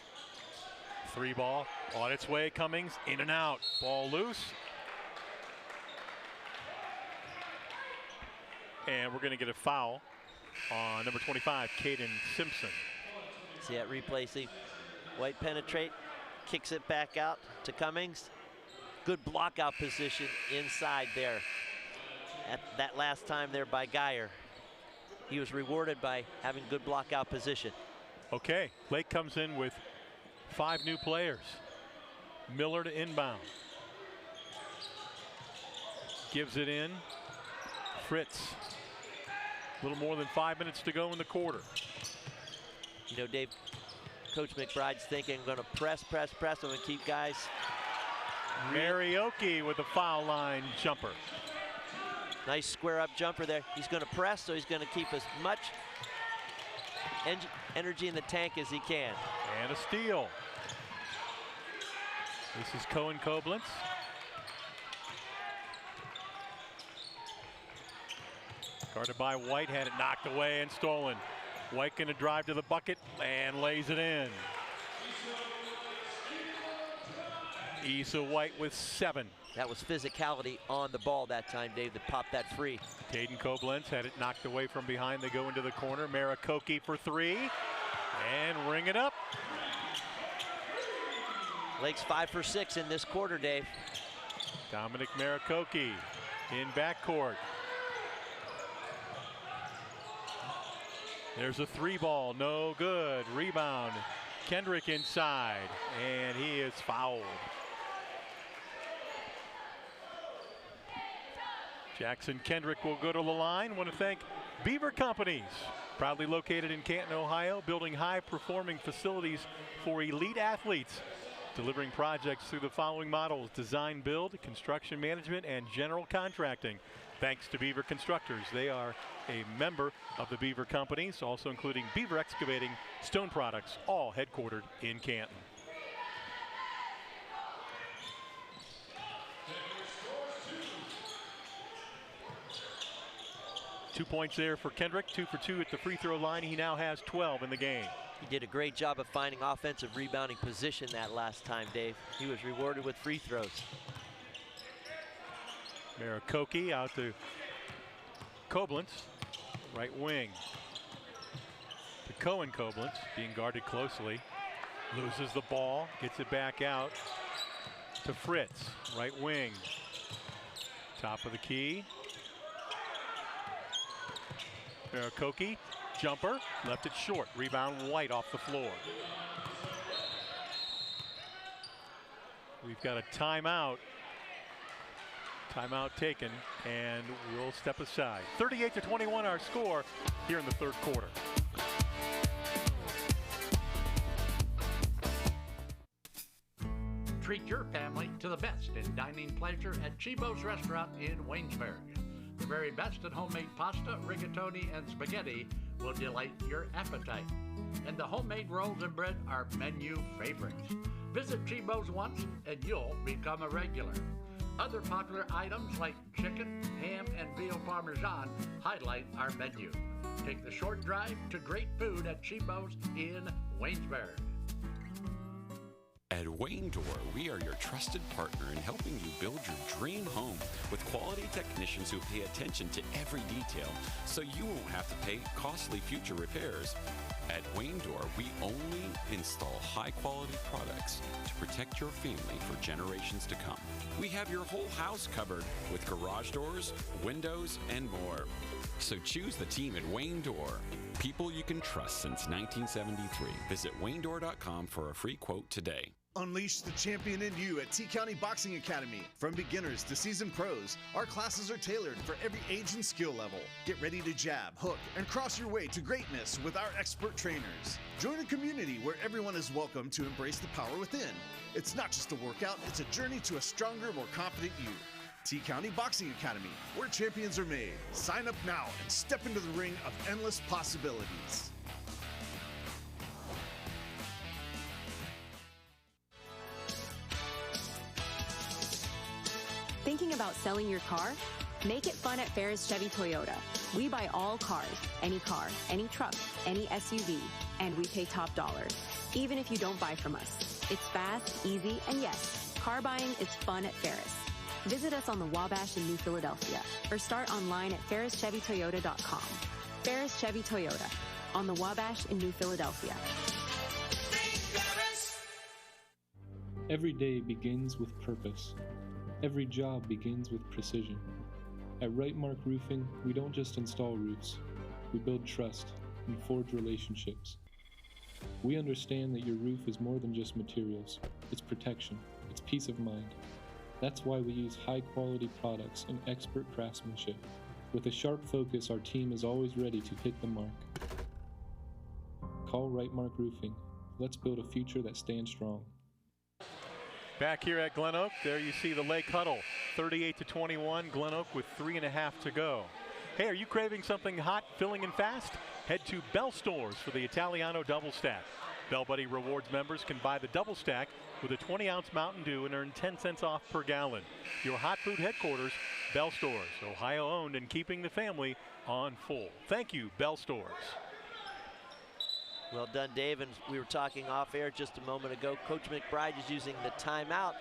3 ball on its way. Cummings in and out. Ball loose. And we're going to get a foul on number 25, Caden Simpson. See that replay. See White penetrate. Kicks it back out to Cummings. Good block out position inside there. At that last time there by Geyer. He was rewarded by having good block out position. Okay, Lake comes in with 5 new players. Miller to inbound. Gives it in. Fritz. A little more than 5 minutes to go in the quarter. You know, Dave, Coach McBride's thinking, I'm going to press, I'm going to keep guys. Marioki with a foul line jumper. Nice square up jumper there. He's going to press, so he's going to keep as much energy in the tank as he can. And a steal. This is Cohen Koblenz. Guarded by White, had it knocked away and stolen. White going to drive to the bucket and lays it in. Issa White with 7. That was physicality on the ball that time, Dave, that popped that free. Caden Koblenz had it knocked away from behind. They go into the corner. Marakoki for 3 and ring it up. Lake's 5 for 6 in this quarter, Dave. Dominic Marakoki in backcourt. There's a 3 ball, no good. Rebound, Kendrick inside, and he is fouled. Jackson Kendrick will go to the line. Want to thank Beaver Companies, proudly located in Canton, Ohio, building high-performing facilities for elite athletes, delivering projects through the following models: design, build, construction management, and general contracting. Thanks to Beaver Constructors. They are a member of the Beaver Companies, also including Beaver Excavating, Stone Products, all headquartered in Canton. Two points there for Kendrick, 2 for 2 at the free throw line. He now has 12 in the game. He did a great job of finding offensive rebounding position that last time, Dave. He was rewarded with free throws. Marakoki out to Koblenz, right wing. To Cohen Koblenz, being guarded closely. Loses the ball, gets it back out to Fritz, right wing. Top of the key. Marakoki, jumper, left it short. Rebound White off the floor. We've got a timeout. Timeout taken, and we'll step aside. 38-21 our score here in the third quarter. Treat your family to the best in dining pleasure at Chibo's Restaurant in Waynesburg. The very best in homemade pasta, rigatoni, and spaghetti will delight your appetite. And the homemade rolls and bread are menu favorites. Visit Chibo's once and you'll become a regular. Other popular items like chicken, ham, and veal parmesan highlight our menu. Take the short drive to great food at Chibo's in Waynesburg. At Wayne Door, we are your trusted partner in helping you build your dream home with quality technicians who pay attention to every detail so you won't have to pay costly future repairs. At Wayne Door, we only install high-quality products to protect your family for generations to come. We have your whole house covered with garage doors, windows, and more. So choose the team at Wayne Door. People you can trust since 1973. Visit WayneDoor.com for a free quote today. Unleash the champion in you at T-County Boxing Academy. From beginners to seasoned pros, our classes are tailored for every age and skill level. Get ready to jab, hook, and cross your way to greatness with our expert trainers. Join a community where everyone is welcome to embrace the power within. It's not just a workout, it's a journey to a stronger, more confident you. T-County Boxing Academy, where champions are made. Sign up now and step into the ring of endless possibilities. Thinking about selling your car? Make it fun at Ferris Chevy Toyota. We buy all cars, any truck, any SUV, and we pay top dollar, even if you don't buy from us. It's fast, easy, and yes, car buying is fun at Ferris. Visit us on the Wabash in New Philadelphia or start online at ferrischevytoyota.com. Ferris Chevy Toyota on the Wabash in New Philadelphia. Every day begins with purpose. Every job begins with precision. At Rightmark Roofing, we don't just install roofs. We build trust and forge relationships. We understand that your roof is more than just materials. It's protection. It's peace of mind. That's why we use high-quality products and expert craftsmanship. With a sharp focus, our team is always ready to hit the mark. Call Rightmark Roofing. Let's build a future that stands strong. Back here at GlenOak, there you see the Lake huddle. 38-21, GlenOak with 3.5 to go. Hey, are you craving something hot, filling, and fast? Head to Bell Stores for the Italiano Double Stack. Bell Buddy Rewards members can buy the Double Stack with a 20-ounce Mountain Dew and earn 10 cents off per gallon. Your hot food headquarters, Bell Stores, Ohio-owned and keeping the family on full. Thank you, Bell Stores. Well done, Dave, and we were talking off air just a moment ago. Coach McBride is using the timeout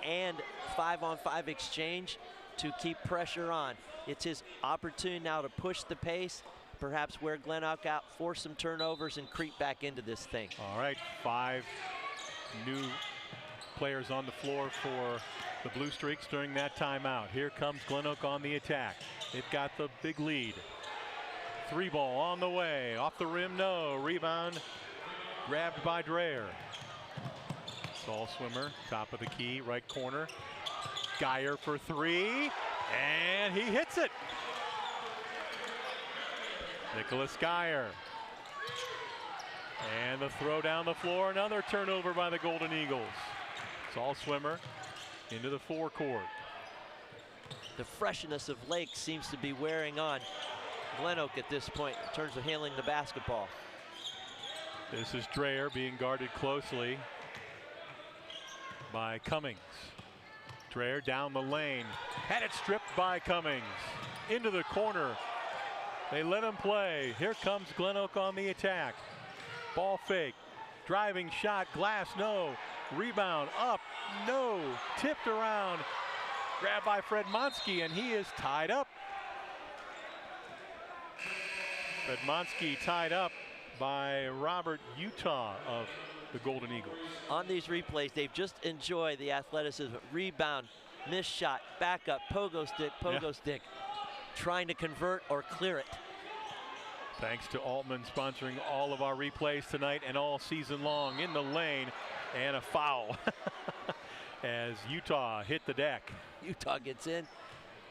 and 5-on-5 exchange to keep pressure on. It's his opportunity now to push the pace, perhaps wear GlenOak out, force some turnovers, and creep back into this thing. All right, 5 new players on the floor for the Blue Streaks during that timeout. Here comes GlenOak on the attack. They've got the big lead. 3-ball on the way. Off the rim, no. Rebound grabbed by Dreher. Saul Swimmer, top of the key, right corner. Geyer for 3, and he hits it. Nicholas Geyer. And the throw down the floor, another turnover by the Golden Eagles. Saul Swimmer into the forecourt. The freshness of Lake seems to be wearing on GlenOak at this point in terms of handling the basketball. This is Dreher being guarded closely by Cummings. Dreher down the lane, had it stripped by Cummings. Into the corner. They let him play. Here comes GlenOak on the attack. Ball fake, driving shot, glass, no. Rebound, up, no. Tipped around, grabbed by Fred Monsky, and he is tied up. Fred Monsky tied up by Robert Utah of the Golden Eagles. On these replays, they've just enjoyed the athleticism. Rebound, missed shot, back up, pogo stick, trying to convert or clear it. Thanks to Altman sponsoring all of our replays tonight and all season long. In the lane, and a foul as Utah hit the deck. Utah gets in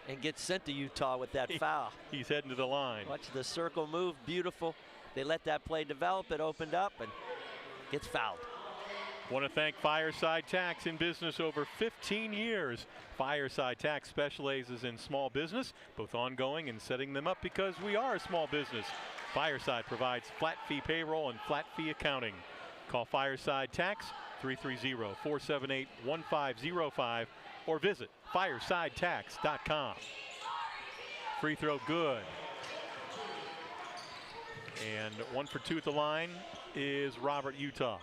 and gets sent to Utah with that foul. He's heading to the line. Watch the circle move, beautiful. They let that play develop, it opened up, and gets fouled. Want to thank Fireside Tax, in business over 15 years. Fireside Tax specializes in small business, both ongoing and setting them up because we are a small business. Fireside provides flat fee payroll and flat fee accounting. Call Fireside Tax 330-478-1505 or visit firesidetax.com. Free throw good. And 1 for 2 at the line is Robert Utah.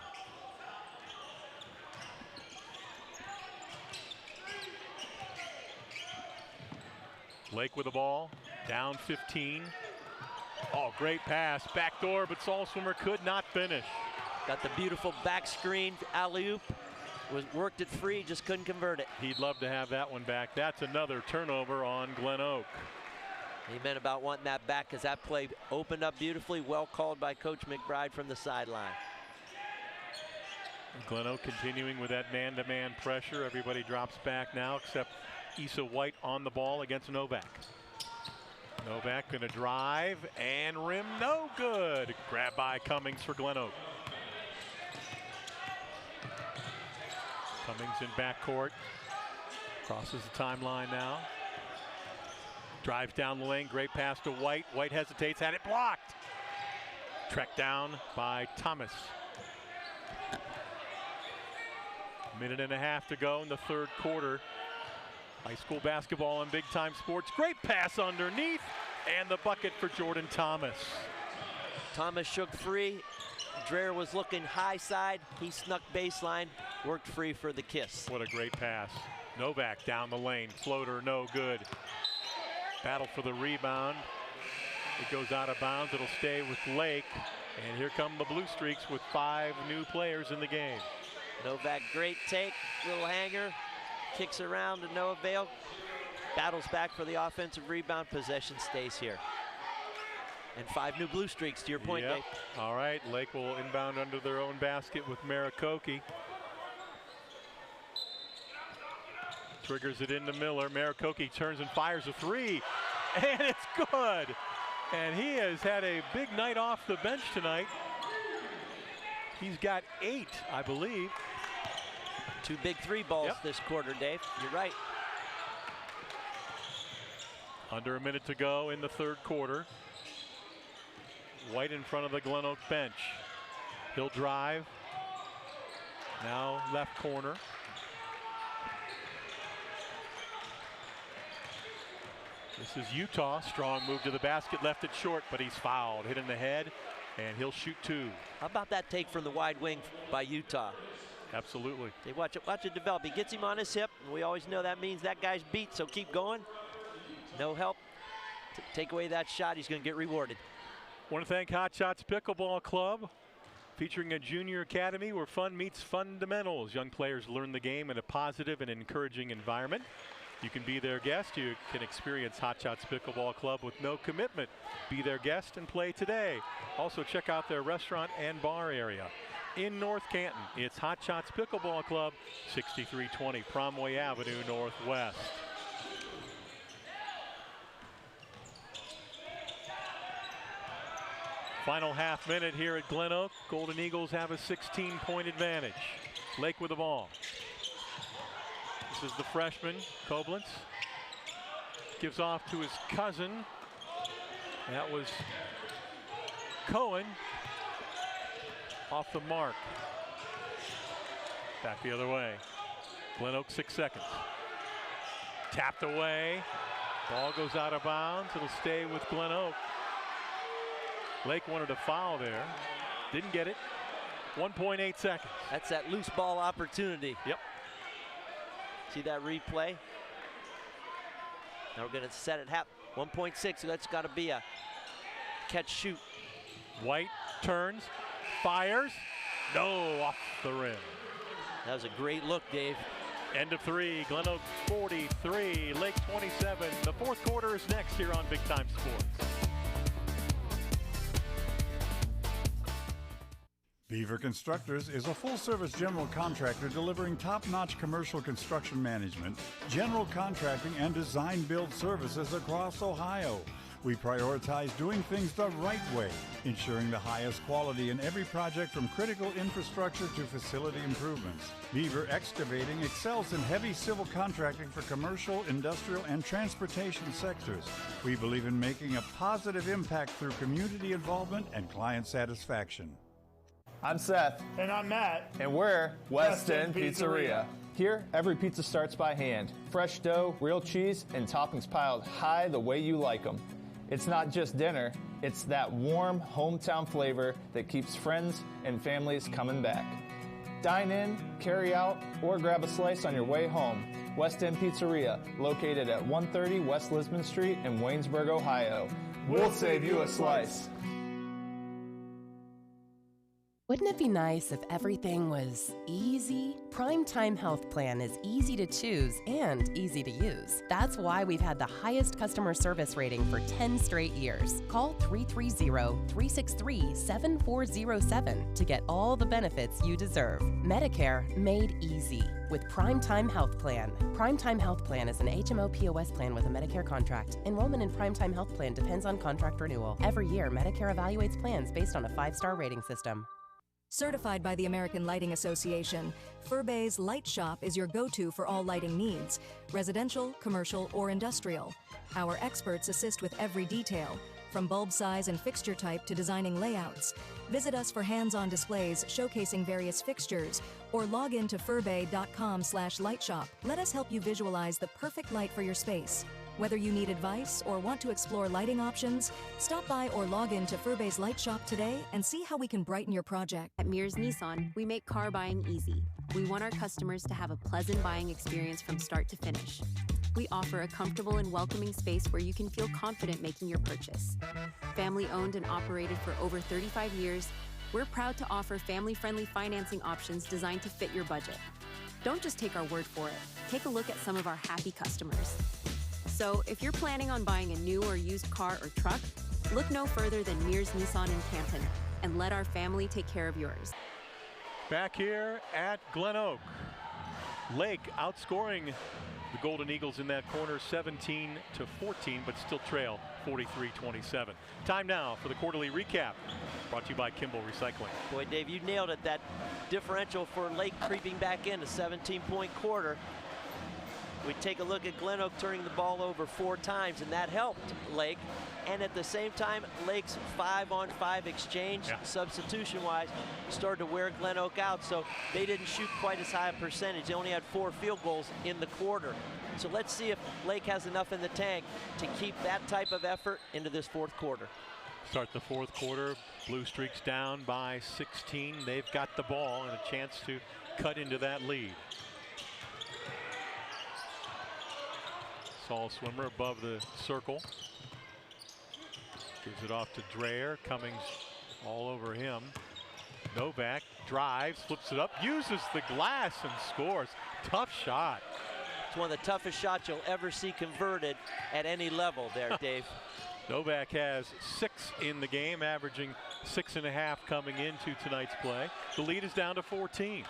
Lake with the ball, down 15. Oh, great pass, backdoor, but Saul Swimmer could not finish. Got the beautiful back screen alley-oop. Worked it free, just couldn't convert it. He'd love to have that one back. That's another turnover on GlenOak. He meant about wanting that back because that play opened up beautifully, well called by Coach McBride from the sideline. GlenOak continuing with that man-to-man pressure. Everybody drops back now except Issa White on the ball against Novak. Novak gonna drive and rim, no good. Grab by Cummings for GlenOak. Cummings in backcourt, crosses the timeline now. Drives down the lane, great pass to White. White hesitates, had it blocked. Tracked down by Thomas. Minute and a half to go in the third quarter. High school basketball and big time sports. Great pass underneath, and the bucket for Jordan Thomas. Thomas shook free. Dreher was looking high side. He snuck baseline, worked free for the kiss. What a great pass. Novak down the lane, floater, no good. Battle for the rebound. It goes out of bounds. It'll stay with Lake. And here come the Blue Streaks with 5 new players in the game. Novak, great take, little hanger, kicks around to no avail. Battles back for the offensive rebound. Possession stays here. And 5 new Blue Streaks, to your point, Dave. All right, Lake will inbound under their own basket with Maricoki. Triggers it into Miller. Maricoki turns and fires a 3, and it's good. And he has had a big night off the bench tonight. He's got 8, I believe. 2 big 3 balls this quarter, Dave. You're right. Under a minute to go in the third quarter. White in front of the GlenOak bench. He'll drive. Now left corner. This is Utah. Strong move to the basket, left it short, but he's fouled. Hit in the head, and he'll shoot 2. How about that take from the wide wing by Utah? Absolutely. They watch it develop. He gets him on his hip, and we always know that means that guy's beat, so keep going. No help. Take away that shot, he's going to get rewarded. Want to thank Hot Shots Pickleball Club, featuring a junior academy where fun meets fundamentals. Young players learn the game in a positive and encouraging environment. You can be their guest. You can experience Hot Shots Pickleball Club with no commitment. Be their guest and play today. Also check out their restaurant and bar area. In North Canton, it's Hot Shots Pickleball Club, 6320 Promway Avenue Northwest. Final half minute here at GlenOak. Golden Eagles have a 16-point advantage. Lake with the ball. This is the freshman, Koblenz. Gives off to his cousin. That was Cohen. Off the mark. Back the other way. GlenOak 6 seconds. Tapped away. Ball goes out of bounds. It'll stay with GlenOak. Lake wanted a foul there. Didn't get it. 1.8 seconds. That's that loose ball opportunity. Yep. See that replay? Now we're going to set it 1.6. So that's got to be a catch shoot. White turns, fires. No, off the rim. That was a great look, Dave. End of 3. GlenOak 43, Lake 27. The fourth quarter is next here on Big Time Sports. Beaver Constructors is a full-service general contractor delivering top-notch commercial construction management, general contracting, and design-build services across Ohio. We prioritize doing things the right way, ensuring the highest quality in every project from critical infrastructure to facility improvements. Beaver Excavating excels in heavy civil contracting for commercial, industrial, and transportation sectors. We believe in making a positive impact through community involvement and client satisfaction. I'm Seth. And I'm Matt. And we're West End Pizzeria. Here, every pizza starts by hand. Fresh dough, real cheese, and toppings piled high the way you like them. It's not just dinner, it's that warm hometown flavor that keeps friends and families coming back. Dine in, carry out, or grab a slice on your way home. West End Pizzeria, located at 130 West Lisbon Street in Waynesburg, Ohio. We'll save you a slice. Wouldn't it be nice if everything was easy? Primetime Health Plan is easy to choose and easy to use. That's why we've had the highest customer service rating for 10 straight years. Call 330-363-7407 to get all the benefits you deserve. Medicare made easy with Primetime Health Plan. Primetime Health Plan is an HMO POS plan with a Medicare contract. Enrollment in Primetime Health Plan depends on contract renewal. Every year, Medicare evaluates plans based on a 5-star rating system. Certified by the American Lighting Association, Furbay's Light Shop is your go-to for all lighting needs, residential, commercial, or industrial. Our experts assist with every detail, from bulb size and fixture type to designing layouts. Visit us for hands-on displays showcasing various fixtures, or log in to furbay.com/lightshop. Let us help you visualize the perfect light for your space. Whether you need advice or want to explore lighting options, stop by or log in to Furbay's Light Shop today and see how we can brighten your project. At Mears Nissan, we make car buying easy. We want our customers to have a pleasant buying experience from start to finish. We offer a comfortable and welcoming space where you can feel confident making your purchase. Family owned and operated for over 35 years, we're proud to offer family-friendly financing options designed to fit your budget. Don't just take our word for it. Take a look at some of our happy customers. So if you're planning on buying a new or used car or truck, look no further than Mears Nissan in Canton and let our family take care of yours. Back here at GlenOak. Lake outscoring the Golden Eagles in that corner 17-14, but still trail 43-27. Time now for the quarterly recap, brought to you by Kimball Recycling. Boy, Dave, you nailed it. That differential for Lake creeping back in, a 17-point quarter. We take a look at GlenOak turning the ball over 4 times, and that helped Lake. And at the same time, Lake's 5-on-5 exchange, substitution-wise, started to wear GlenOak out, so they didn't shoot quite as high a percentage. They only had 4 field goals in the quarter. So let's see if Lake has enough in the tank to keep that type of effort into this fourth quarter. Start the fourth quarter. Blue Streaks down by 16. They've got the ball and a chance to cut into that lead. Saul Swimmer above the circle. Gives it off to Dreher. Cummings all over him. Novak drives, flips it up, uses the glass and scores. Tough shot. It's one of the toughest shots you'll ever see converted at any level there, Dave. Novak has 6 in the game, averaging 6.5 coming into tonight's play. The lead is down to 14.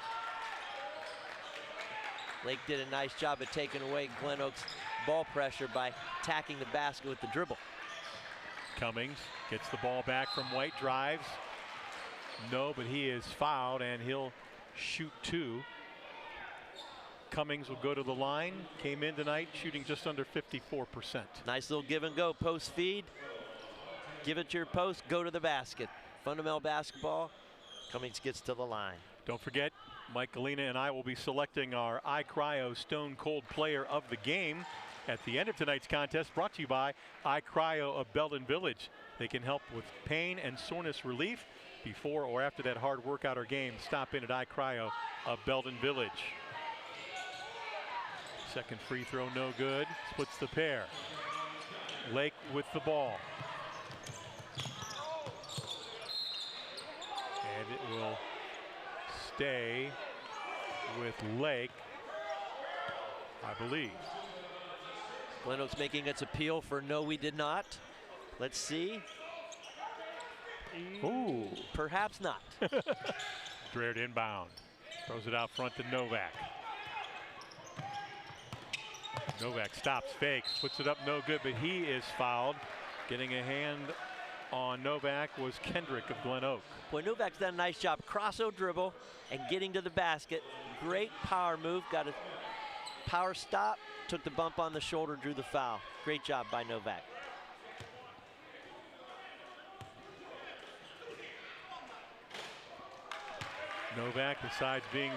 Lake did a nice job of taking away GlenOak's ball pressure by attacking the basket with the dribble. Cummings gets the ball back from White, drives. No, but he is fouled and he'll shoot 2. Cummings will go to the line. Came in tonight shooting just under 54%. Nice little give and go post feed. Give it to your post, go to the basket. Fundamental basketball. Cummings gets to the line. Don't forget, Mike Galena and I will be selecting our iCryo Stone Cold Player of the Game at the end of tonight's contest, brought to you by iCryo of Belden Village. They can help with pain and soreness relief before or after that hard workout or game. Stop in at iCryo of Belden Village. Second free throw no good. Splits the pair. Lake with the ball. And it will stay with Lake, I believe. GlenOak's making its appeal for no, we did not. Let's see. Ooh. Perhaps not. Dreher inbound. Throws it out front to Novak. Novak stops, fakes, puts it up, no good, but he is fouled. Getting a hand on Novak was Kendrick of GlenOak. Boy, Novak's done a nice job. Crosso dribble and getting to the basket. Great power move. Got a power stop. Took the bump on the shoulder, drew the foul. Great job by Novak. Novak, besides being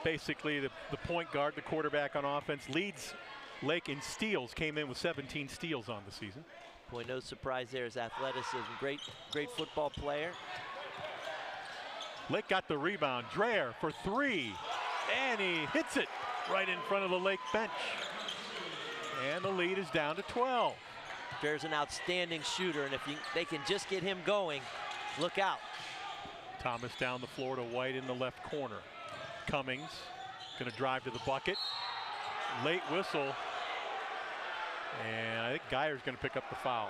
basically the point guard, the quarterback on offense, leads Lake in steals. Came in with 17 steals on the season. Boy, no surprise there. His athleticism. Great football player. Lake got the rebound. Dreher for 3, and he hits it right in front of the Lake bench. And the lead is down to 12. Dreher's an outstanding shooter, and if they can just get him going, look out. Thomas down the floor to White in the left corner. Cummings going to drive to the bucket. Late whistle. And I think Geyer's going to pick up the foul.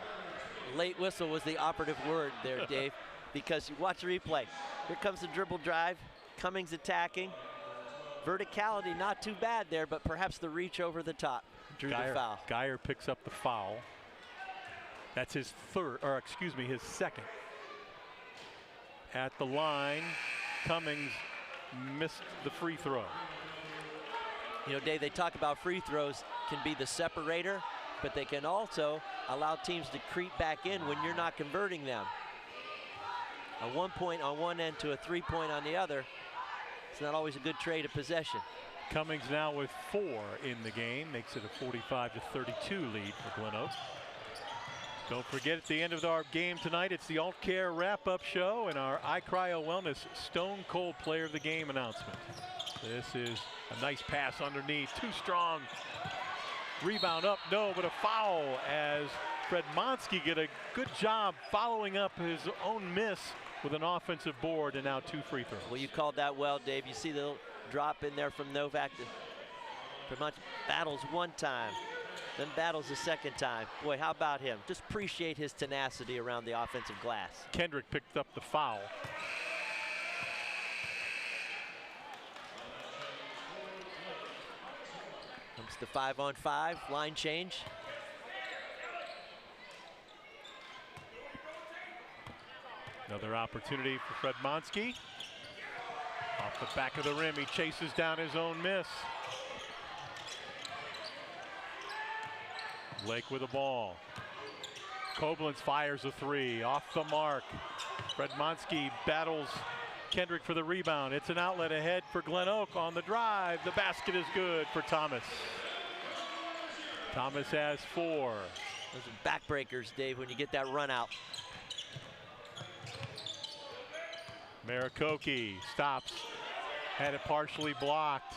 Late whistle was the operative word there, Dave, because you watch the replay. Here comes the dribble drive. Cummings attacking. Verticality not too bad there, but perhaps the reach over the top drew the foul. Geyer picks up the foul. That's his his second. At the line, Cummings missed the free throw. You know, Dave, they talk about free throws can be the separator, but they can also allow teams to creep back in when you're not converting them. A 1 point on one end to a 3 point on the other. It's not always a good trade of possession. Cummings now with 4 in the game, makes it a 45-32 lead for GlenOak. Don't forget, at the end of our game tonight, it's the Alt Care wrap-up show and our iCryo Wellness Stone Cold Player of the Game announcement. This is a nice pass underneath, too strong. Rebound up, no, but a foul as Fred Monsky get a good job following up his own miss with an offensive board, and now 2 free throws. Well, you called that well, Dave. You see the drop in there from Novak. Pretty much battles one time, then battles the second time. Boy, how about him? Just appreciate his tenacity around the offensive glass. Kendrick picked up the foul. Comes the 5-on-5 line change. Another opportunity for Fred Monsky. Off the back of the rim, he chases down his own miss. Lake with the ball. Koblenz fires a 3, off the mark. Fred Monsky battles Kendrick for the rebound. It's an outlet ahead for GlenOak on the drive. The basket is good for Thomas. Thomas has 4. Those are backbreakers, Dave, when you get that run out. Marikoki stops, had it partially blocked.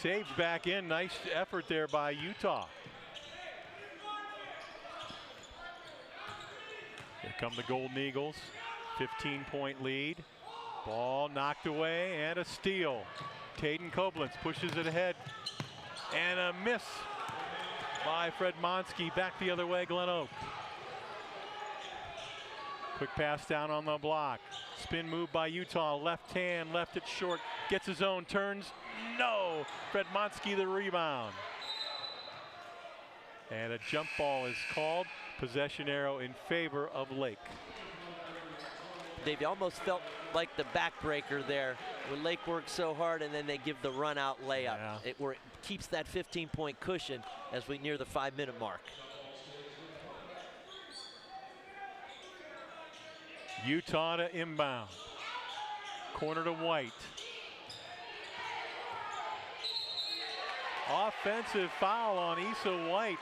Saves back in. Nice effort there by Utah. Here come the Golden Eagles. 15-point lead. Ball knocked away and a steal. Caden Koblenz pushes it ahead. And a miss by Fred Monsky. Back the other way, GlenOak. Quick pass down on the block. Spin move by Utah. Left hand, left it short. Gets his own, turns. No! Fred Monsky the rebound. And a jump ball is called. Possession arrow in favor of Lake. Dave, you almost felt like the backbreaker there when Lake worked so hard and then they give the run out layup. Yeah. It keeps that 15-point cushion as we near the 5-minute mark. Utah to inbound. Corner to White. Offensive foul on Issa White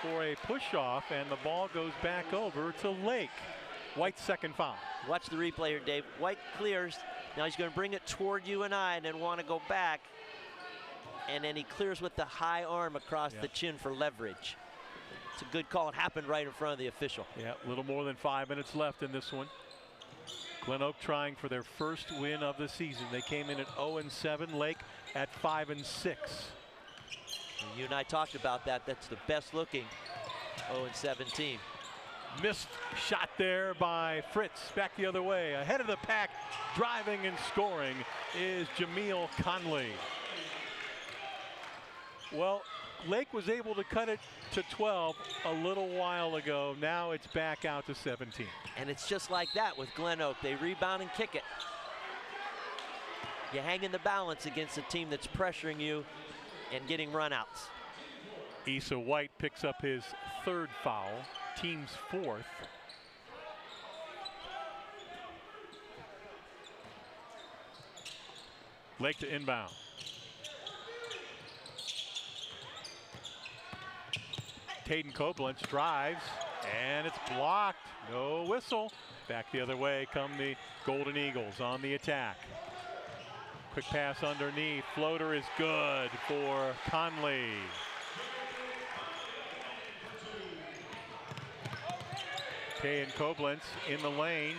for a push-off, and the ball goes back over to Lake. White's second foul. Watch the replay here, Dave. White clears. Now he's going to bring it toward you and I and then want to go back. And then he clears with the high arm across the chin for leverage. It's a good call. It happened right in front of the official. Yeah, a little more than 5 minutes left in this one. GlenOak trying for their first win of the season. They came in at 0-7. Lake at 5-6. You and I talked about that. That's the best looking 0-7 team. Missed shot there by Fritz. Back the other way. Ahead of the pack, driving and scoring is Jameel Conley. Well, Lake was able to cut it to 12 a little while ago. Now it's back out to 17. And it's just like that with GlenOak. They rebound and kick it. You hang in the balance against a team that's pressuring you and getting runouts. Issa White picks up his third foul, team's fourth. Lake to inbound. Caden Koblenz drives, and it's blocked. No whistle. Back the other way come the Golden Eagles on the attack. Quick pass underneath. Floater is good for Conley. Caden Koblenz in the lane.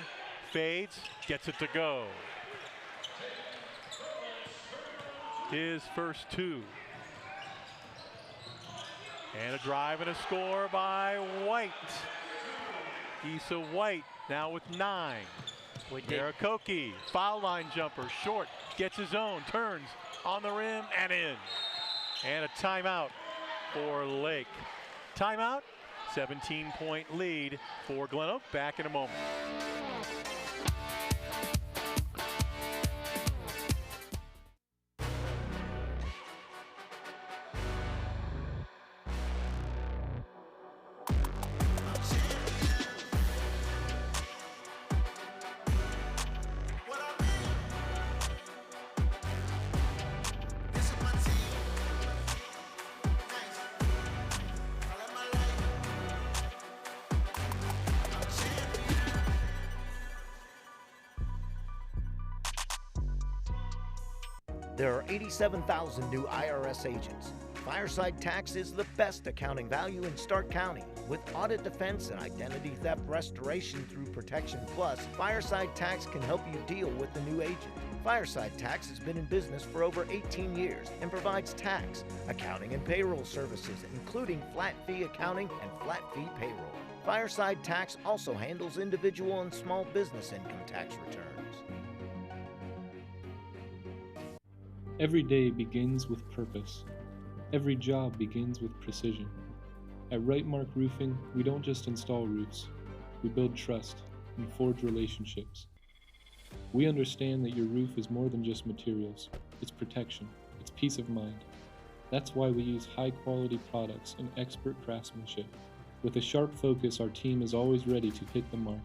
Fades, gets it to go. His first two. And a drive and a score by White. Issa White now with 9. Marikoki, foul line jumper, short, gets his own, turns on the rim and in. And a timeout for Lake. Timeout, 17-point lead for GlenOak. Back in a moment. There are 87,000 new IRS agents. Fireside Tax is the best accounting value in Stark County. With audit defense and identity theft restoration through Protection Plus, Fireside Tax can help you deal with the new agent. Fireside Tax has been in business for over 18 years and provides tax, accounting, and payroll services, including flat fee accounting and flat fee payroll. Fireside Tax also handles individual and small business income tax returns. Every day begins with purpose. Every job begins with precision. At Right Mark Roofing, we don't just install roofs. We build trust and forge relationships. We understand that your roof is more than just materials. It's protection. It's peace of mind. That's why we use high-quality products and expert craftsmanship. With a sharp focus, our team is always ready to hit the mark.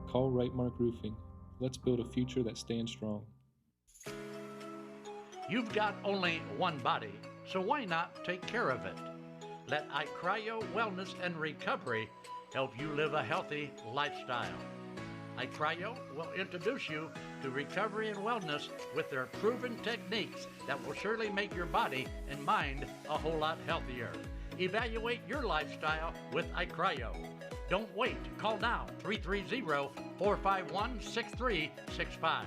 Call Right Mark Roofing. Let's build a future that stands strong. You've got only one body, so why not take care of it? Let iCryo Wellness and Recovery help you live a healthy lifestyle. iCryo will introduce you to recovery and wellness with their proven techniques that will surely make your body and mind a whole lot healthier. Evaluate your lifestyle with iCryo. Don't wait. Call now, 330-451-6365.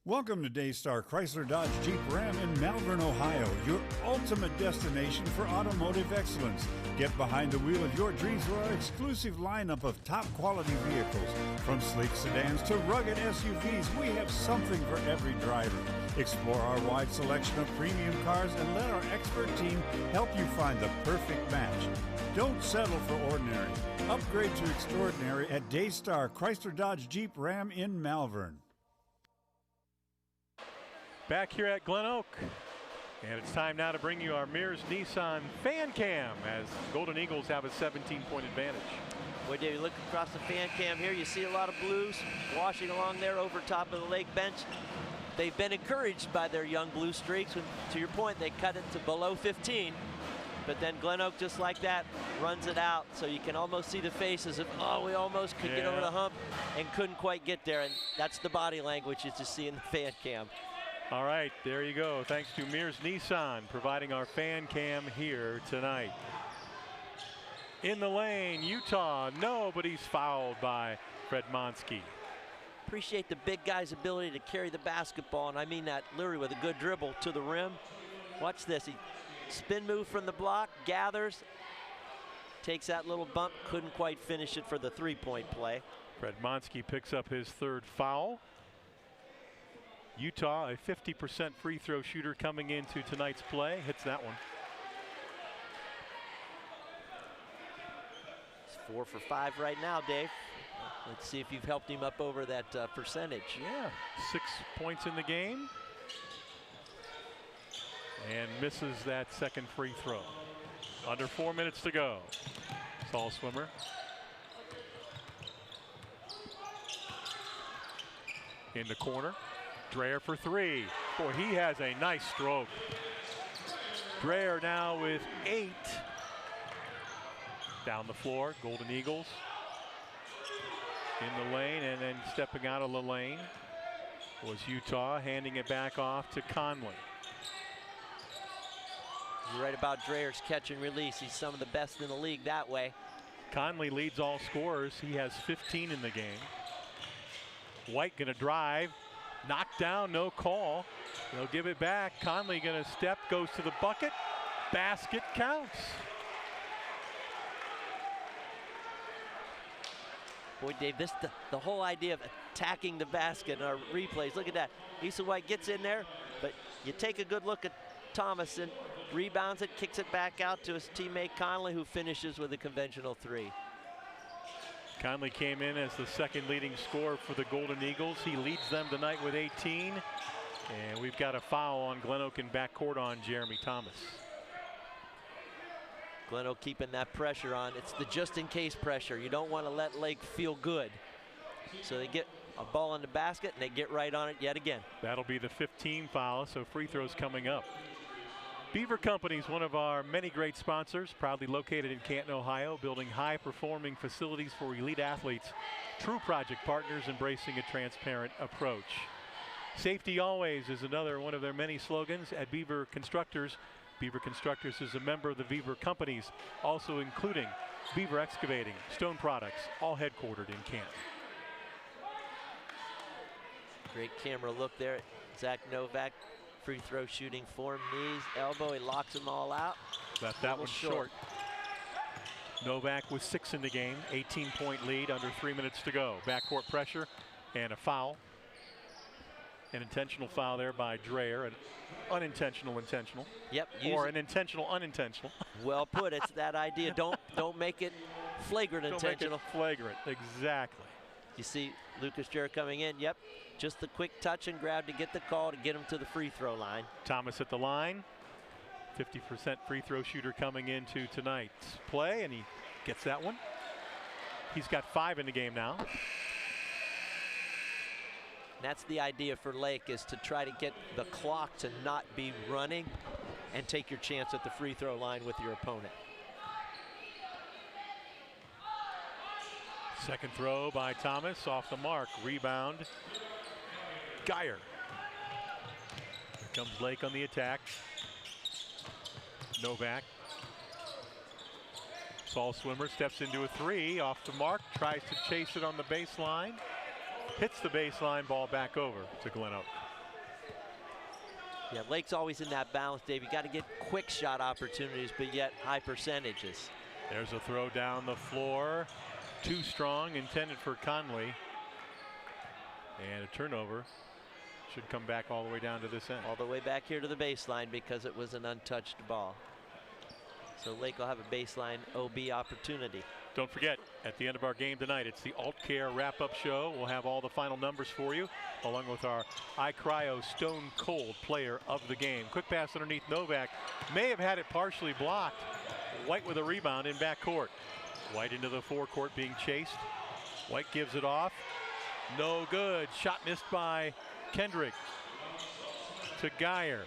Welcome to Daystar Chrysler Dodge Jeep Ram in Malvern, Ohio, your ultimate destination for automotive excellence. Get behind the wheel of your dreams with our exclusive lineup of top quality vehicles. From sleek sedans to rugged SUVs, we have something for every driver. Explore our wide selection of premium cars and let our expert team help you find the perfect match. Don't settle for ordinary. Upgrade to extraordinary at Daystar Chrysler Dodge Jeep Ram in Malvern. Back here at GlenOak, and it's time now to bring you our Mears Nissan fan cam as Golden Eagles have a 17-point advantage. Boy, Dave, you look across the fan cam here, you see a lot of blues washing along there over top of the lake bench. They've been encouraged by their young blue streaks. When, to your point, they cut it to below 15. But then GlenOak, just like that, runs it out. So you can almost see the faces of, oh, we almost could get over the hump and couldn't quite get there. And that's the body language you just see in the fan cam. All right, there you go. Thanks to Mears Nissan providing our fan cam here tonight. In the lane, Utah, no, but he's fouled by Fred Monsky. Appreciate the big guy's ability to carry the basketball, and I mean that literally with a good dribble to the rim. Watch this, he spin move from the block, gathers, takes that little bump, couldn't quite finish it for the three-point play. Fred Monsky picks up his third foul. Utah, a 50% free throw shooter coming into tonight's play, hits that one. It's 4 for 5 right now, Dave. Let's see if you've helped him up over that percentage. Yeah, 6 points in the game. And misses that second free throw. Under 4 minutes to go. Tall swimmer. In the corner. Dreher for three. Boy, he has a nice stroke. Dreher now with 8. Down the floor, Golden Eagles. In the lane, and then stepping out of the lane was Utah, handing it back off to Conley. You're right about Dreher's catch and release. He's some of the best in the league that way. Conley leads all scorers. He has 15 in the game. White gonna drive. Knocked down, no call. They'll give it back. Conley gonna step, goes to the bucket. Basket counts. Boy, Dave, this the whole idea of attacking the basket in our replays. Look at that. Issa White gets in there, but you take a good look at Thomas and rebounds it, kicks it back out to his teammate Conley, who finishes with a conventional three. Conley came in as the second leading scorer for the Golden Eagles. He leads them tonight with 18. And we've got a foul on GlenOak in backcourt on Jeremy Thomas. GlenOak keeping that pressure on. It's the just-in-case pressure. You don't want to let Lake feel good. So they get a ball in the basket, and they get right on it yet again. That'll be the 15 foul, so free throws coming up. Beaver Company is one of our many great sponsors, proudly located in Canton, Ohio, building high-performing facilities for elite athletes. True project partners embracing a transparent approach. Safety always is another one of their many slogans at Beaver Constructors. Beaver Constructors is a member of the Beaver Companies, also including Beaver Excavating, Stone Products, all headquartered in Canton. Great camera look there. Zach Novak. Free throw shooting form, knees, elbow, he locks them all out. Left that one short. Novak with 6 in the game, 18-point lead, under 3 minutes to go. Backcourt pressure and a foul. An intentional foul there by Dreher, an unintentional intentional. Yep. Or an intentional unintentional. Well put, it's that idea. Don't make it flagrant intentional. Don't make it flagrant, exactly. You see Lucas Dreher coming in, yep. Just the quick touch and grab to get the call to get him to the free throw line. Thomas at the line. 50% free throw shooter coming into tonight's play, and he gets that one. He's got 5 in the game now. That's the idea for Lake, is to try to get the clock to not be running. and take your chance at the free throw line with your opponent. Second throw by Thomas, off the mark. Rebound, Geyer. Here comes Lake on the attack. Novak. Saul Swimmer steps into a three, off the mark, tries to chase it on the baseline. Hits the baseline, ball back over to GlenOak. Yeah, Lake's always in that balance, Dave. You got to get quick shot opportunities, but yet high percentages. There's a throw down the floor. Too strong, intended for Conley. And a turnover. Should come back all the way down to this end. All the way back here to the baseline because it was an untouched ball. So Lake will have a baseline OB opportunity. Don't forget, at the end of our game tonight, it's the Alt Care wrap-up show. We'll have all the final numbers for you, along with our iCryo Stone Cold player of the game. Quick pass underneath Novak. May have had it partially blocked. White with a rebound in backcourt. White into the forecourt being chased. White gives it off. No good. Shot missed by Kendrick. To Geyer.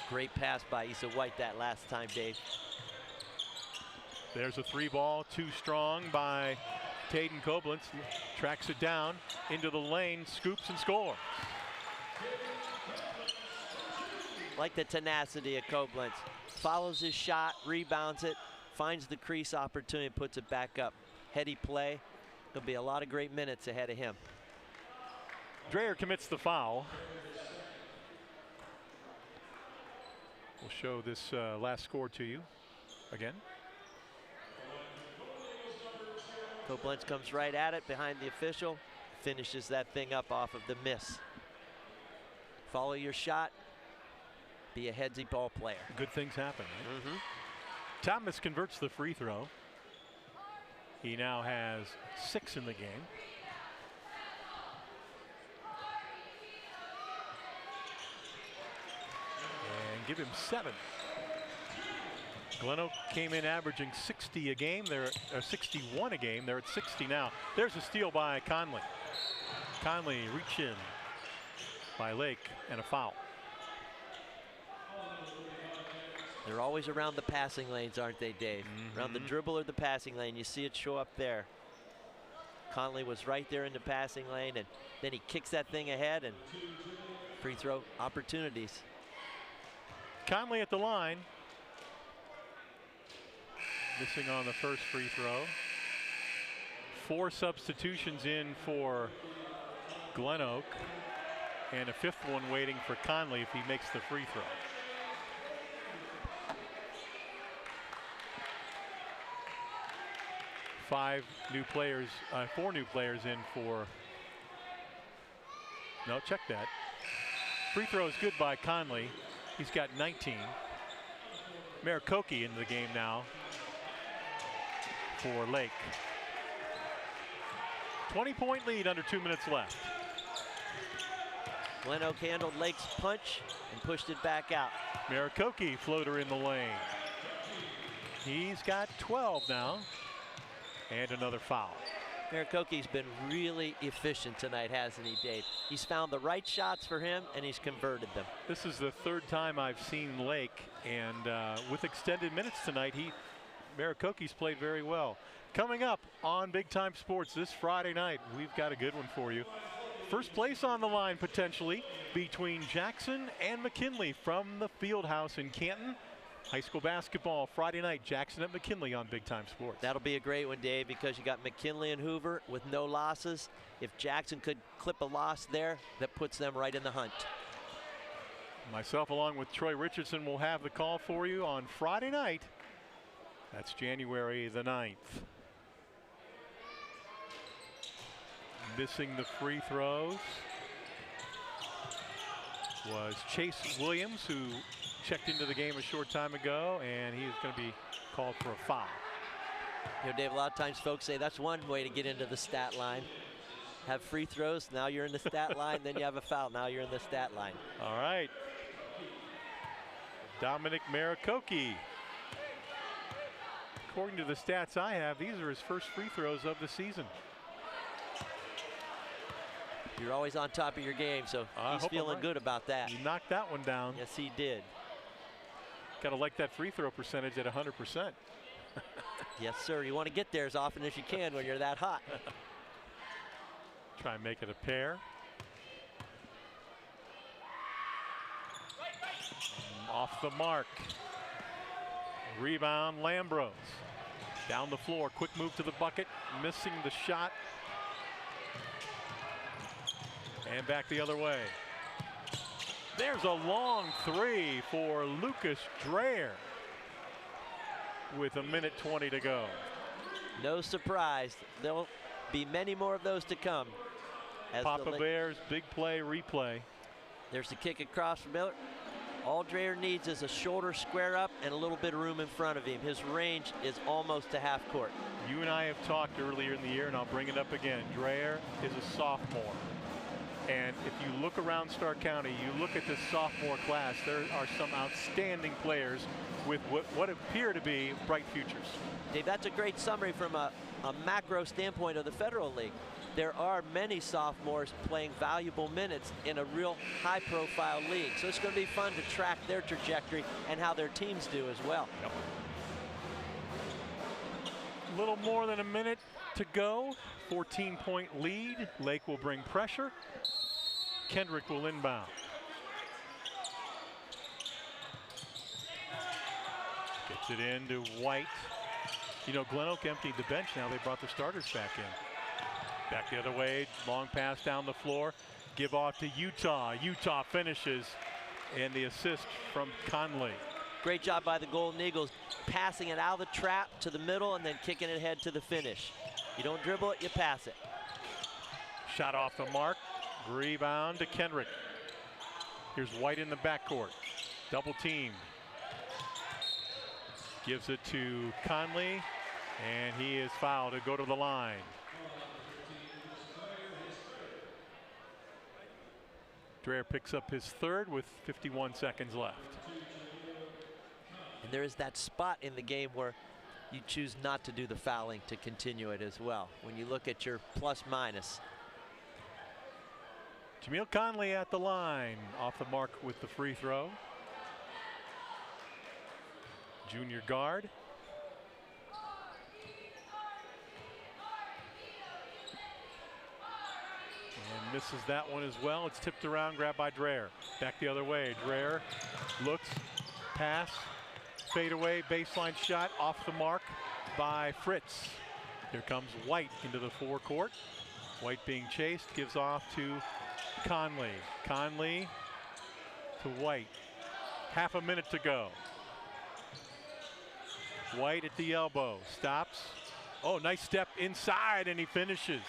Great pass by Issa White that last time, Dave. There's a three ball, too strong by Taden Koblenz. Tracks it down into the lane, scoops and scores. Like the tenacity of Koblenz. Follows his shot, rebounds it, finds the crease opportunity, puts it back up. Heady play. There'll be a lot of great minutes ahead of him. Dreyer commits the foul. We'll show this last score to you again. Koblenz comes right at it behind the official, finishes that thing up off of the miss. Follow your shot, be a headsy ball player. Good things happen, right? Thomas converts the free throw. He now has 6 in the game. And give him 7. GlenOak came in averaging 60 a game. They're 61 a game. They're at 60 now. There's a steal by Conley. Conley reach in by Lake and a foul. They're always around the passing lanes, aren't they, Dave? Around the dribble or the passing lane. You see it show up there. Conley was right there in the passing lane, and then he kicks that thing ahead, and free throw opportunities. Conley at the line. Missing on the first free throw. 4 substitutions in for GlenOak, and a 5th one waiting for Conley if he makes the free throw. Four new players in for. No, check that. Free throw is good by Conley. He's got 19. Marikoki in the game now for Lake. 20-point lead, under 2 minutes left. GlenOak handled Lake's punch and pushed it back out. Marikoki floater in the lane. He's got 12 now. And another foul. Marikoki's been really efficient tonight, hasn't he, Dave? He's found the right shots for him, and he's converted them. This is the 3rd time I've seen Lake, and with extended minutes tonight, Marikoki's played very well. Coming up on Big Time Sports this Friday night, we've got a good one for you. First place on the line, potentially, between Jackson and McKinley from the Fieldhouse in Canton. High school basketball Friday night, Jackson at McKinley on Big Time Sports. That'll be a great one, Dave, because you got McKinley and Hoover with no losses. If Jackson could clip a loss there, that puts them right in the hunt. Myself, along with Troy Richardson, will have the call for you on Friday night. That's January the 9th. Missing the free throws was Chase Williams, who checked into the game a short time ago, and he is going to be called for a foul. You know, Dave, a lot of times folks say that's one way to get into the stat line. Have free throws, now you're in the stat line, then you have a foul, now you're in the stat line. All right. Dominic Marikoki. According to the stats I have, these are his first free throws of the season. You're always on top of your game, so he's feeling good about that. He knocked that one down. Yes, he did. Got to like that free throw percentage at 100%. Yes, sir. You want to get there as often as you can when you're that hot. Try and make it a pair. Off the mark. Rebound, Lambros. Down the floor, quick move to the bucket, missing the shot. And back the other way. There's a long three for Lucas Dreher with 1:20 to go. No surprise. There'll be many more of those to come. As Papa Bears, big play, replay. There's the kick across from Miller. All Dreher needs is a shoulder square up and a little bit of room in front of him. His range is almost to half court. You and I have talked earlier in the year, and I'll bring it up again. Dreher is a sophomore. And if you look around Stark County, you look at this sophomore class, there are some outstanding players with what appear to be bright futures. Dave, that's a great summary from a macro standpoint of the Federal League. There are many sophomores playing valuable minutes in a real high-profile league. So it's going to be fun to track their trajectory and how their teams do as well. Yep. A little more than a minute to go. 14-point lead. Lake will bring pressure. Kendrick will inbound. Gets it into White. You know, GlenOak emptied the bench now. They brought the starters back in. Back the other way, long pass down the floor. Give off to Utah. Utah finishes, and the assist from Conley. Great job by the Golden Eagles, passing it out of the trap to the middle and then kicking it ahead to the finish. You don't dribble it, you pass it. Shot off the mark. Rebound to Kendrick. Here's White in the backcourt. Double team. Gives it to Conley, and he is fouled to go to the line. Dreher picks up his third with 51 seconds left. And there is that spot in the game where you choose not to do the fouling to continue it as well. When you look at your plus minus. Jameel Conley at the line, off the mark with the free throw. Junior guard. And misses that one as well. It's tipped around, grabbed by Dreher. Back the other way. Dreher looks, pass, fade away, baseline shot off the mark by Fritz. Here comes White into the forecourt. White being chased, gives off to Conley. Conley to White. Half a minute to go. White at the elbow, stops. Oh, nice step inside, and he finishes.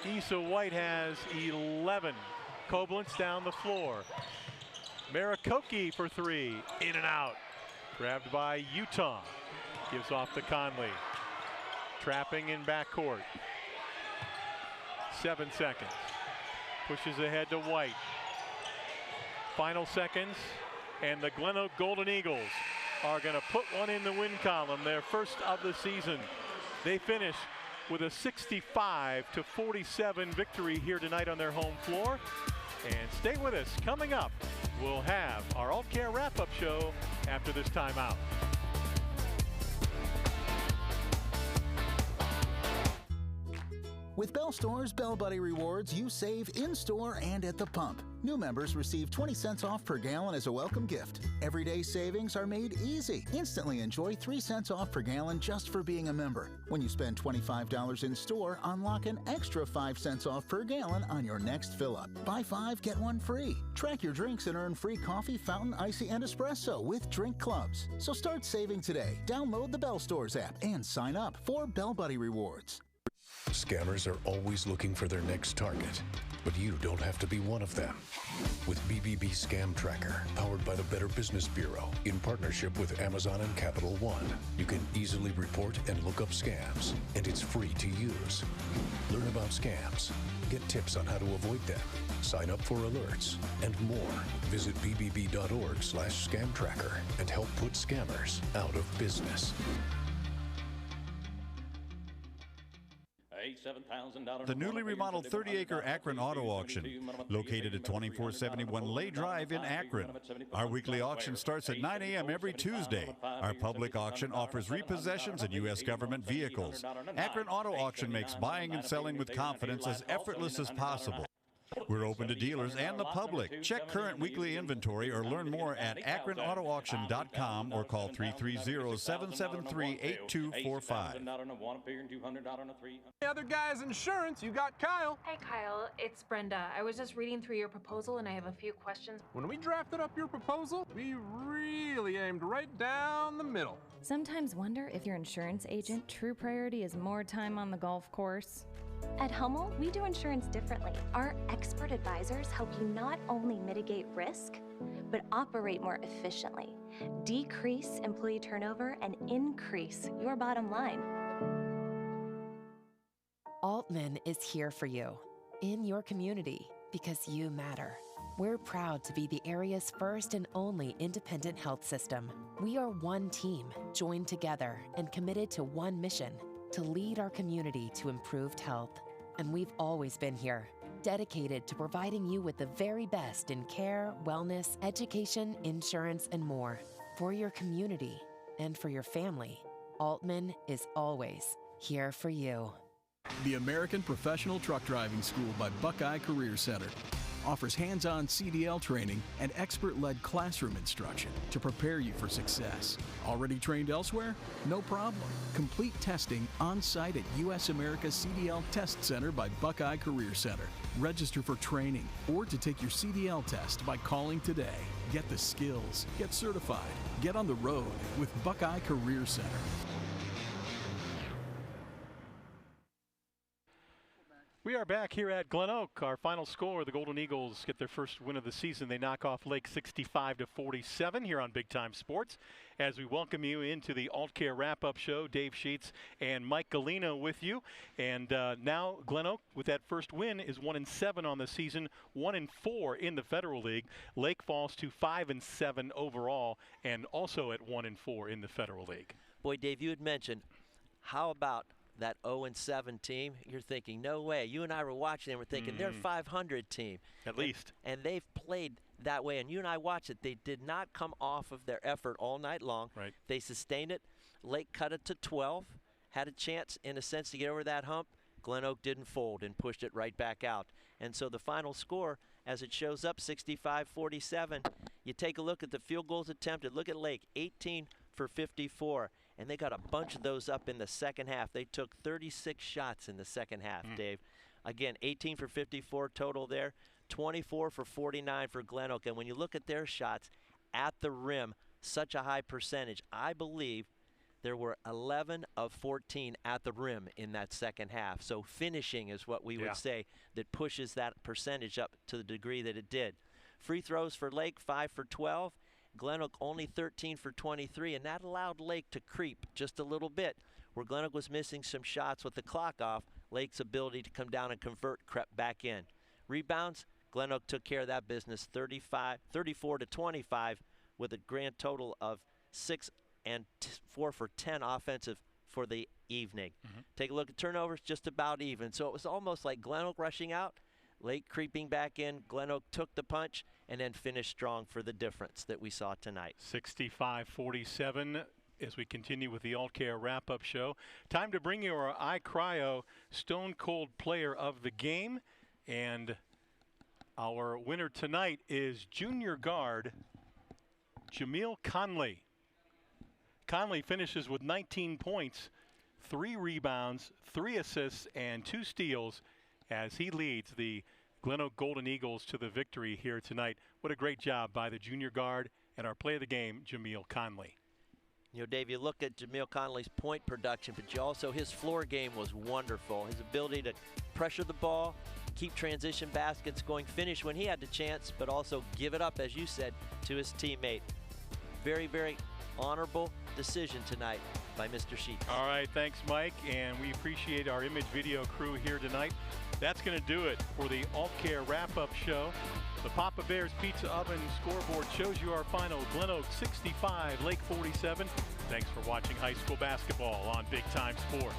Issa White has 11. Koblenz down the floor. Marikoki for three, in and out. Grabbed by Utah. Gives off to Conley. Trapping in backcourt. 7 seconds. Pushes ahead to White. Final seconds, and the GlenOak Golden Eagles are going to put one in the win column, their first of the season. They finish with a 65-47 victory here tonight on their home floor. And stay with us. Coming up, we'll have our Alt Care wrap-up show after this timeout. With Bell Store's Bell Buddy Rewards, you save in-store and at the pump. New members receive 20 cents off per gallon as a welcome gift. Everyday savings are made easy. Instantly enjoy 3 cents off per gallon just for being a member. When you spend $25 in store, unlock an extra 5 cents off per gallon on your next fill-up. Buy 5, get 1 free. Track your drinks and earn free coffee, fountain, icy, and espresso with drink clubs. So start saving today. Download the Bell Stores app and sign up for Bell Buddy Rewards. Scammers are always looking for their next target, but you don't have to be one of them. With BBB Scam Tracker, powered by the Better Business Bureau, in partnership with Amazon and Capital One, you can easily report and look up scams, and it's free to use. Learn about scams, get tips on how to avoid them, sign up for alerts, and more. Visit bbb.org/scam tracker and help put scammers out of business. The newly remodeled 30-acre Akron Auto Auction, located at 2471 Lay Drive in Akron. Our weekly auction starts at 9 a.m. every Tuesday. Our public auction offers repossessions and U.S. government vehicles. Akron Auto Auction makes buying and selling with confidence as effortless as possible. We're open to dealers and the public. Check current weekly inventory or learn more at akronautoauction.com or call 330-773-8245. The other guy's insurance, you got Kyle. Hey Kyle, it's Brenda. I was just reading through your proposal and I have a few questions. When we drafted up your proposal, we really aimed right down the middle. Sometimes wonder if your insurance agent true priority is more time on the golf course. At Hummel, we do insurance differently. Our expert advisors help you not only mitigate risk, but operate more efficiently, decrease employee turnover, and increase your bottom line. Altman is here for you, in your community, because you matter. We're proud to be the area's first and only independent health system. We are one team, joined together and committed to one mission: to lead our community to improved health. And we've always been here, dedicated to providing you with the very best in care, wellness, education, insurance, and more. For your community and for your family, Altman is always here for you. The American Professional Truck Driving School by Buckeye Career Center offers hands-on CDL training and expert-led classroom instruction to prepare you for success. Already trained elsewhere? No problem. Complete testing on-site at U.S. America's CDL Test Center by Buckeye Career Center. Register for training or to take your CDL test by calling today. Get the skills, get certified, get on the road with Buckeye Career Center. We are back here at GlenOak. Our final score, the Golden Eagles get their first win of the season. They knock off Lake 65-47 here on Big Time Sports. As we welcome you into the AltCare wrap-up show, Dave Sheets and Mike Galino with you. And now GlenOak, with that first win, is 1-7 on the season, 1-4 in the Federal League. Lake falls to 5-7 overall, and also at 1-4 in the Federal League. Boy, Dave, you had mentioned, how about that 0-7 team? You're thinking, no way. You and I were watching, and we're thinking, they're a 500 team. At least. And they've played that way, and you and I watched it. They did not come off of their effort all night long. Right. They sustained it. Lake cut it to 12, had a chance, in a sense, to get over that hump. GlenOak didn't fold and pushed it right back out. And so the final score, as it shows up, 65-47, you take a look at the field goals attempted. Look at Lake, 18 for 54. And they got a bunch of those up in the second half. They took 36 shots in the second half, Dave. Again, 18 for 54 total there, 24 for 49 for GlenOak. And when you look at their shots at the rim, such a high percentage. I believe there were 11 of 14 at the rim in that second half. So finishing is what we would say that pushes that percentage up to the degree that it did. Free throws for Lake, 5 for 12. GlenOak only 13 for 23, and that allowed Lake to creep just a little bit. Where GlenOak was missing some shots with the clock off, Lake's ability to come down and convert crept back in. Rebounds, GlenOak took care of that business, 34 to 25, with a grand total of 6 and 4 for 10 offensive for the evening. Take a look at turnovers, just about even. So it was almost like GlenOak rushing out, Lake creeping back in. GlenOak took the punch and then finished strong for the difference that we saw tonight. 65-47 as we continue with the AltCare wrap-up show. Time to bring you our iCryo Stone Cold Player of the Game. And our winner tonight is junior guard Jameel Conley. Conley finishes with 19 points, 3 rebounds, 3 assists, and 2 steals as he leads the GlenOak Golden Eagles to the victory here tonight. What a great job by the junior guard and our play of the game, Jameel Conley. You know, Dave, you look at Jameel Conley's point production, but his floor game was wonderful. His ability to pressure the ball, keep transition baskets going, finish when he had the chance, but also give it up, as you said, to his teammate. Very, very honorable decision tonight by Mr. Sheets. All right, thanks, Mike, and we appreciate our image video crew here tonight. That's going to do it for the AltCare wrap-up show. The Papa Bear's Pizza Oven scoreboard shows you our final. GlenOak 65, Lake 47. Thanks for watching high school basketball on Big Time Sports.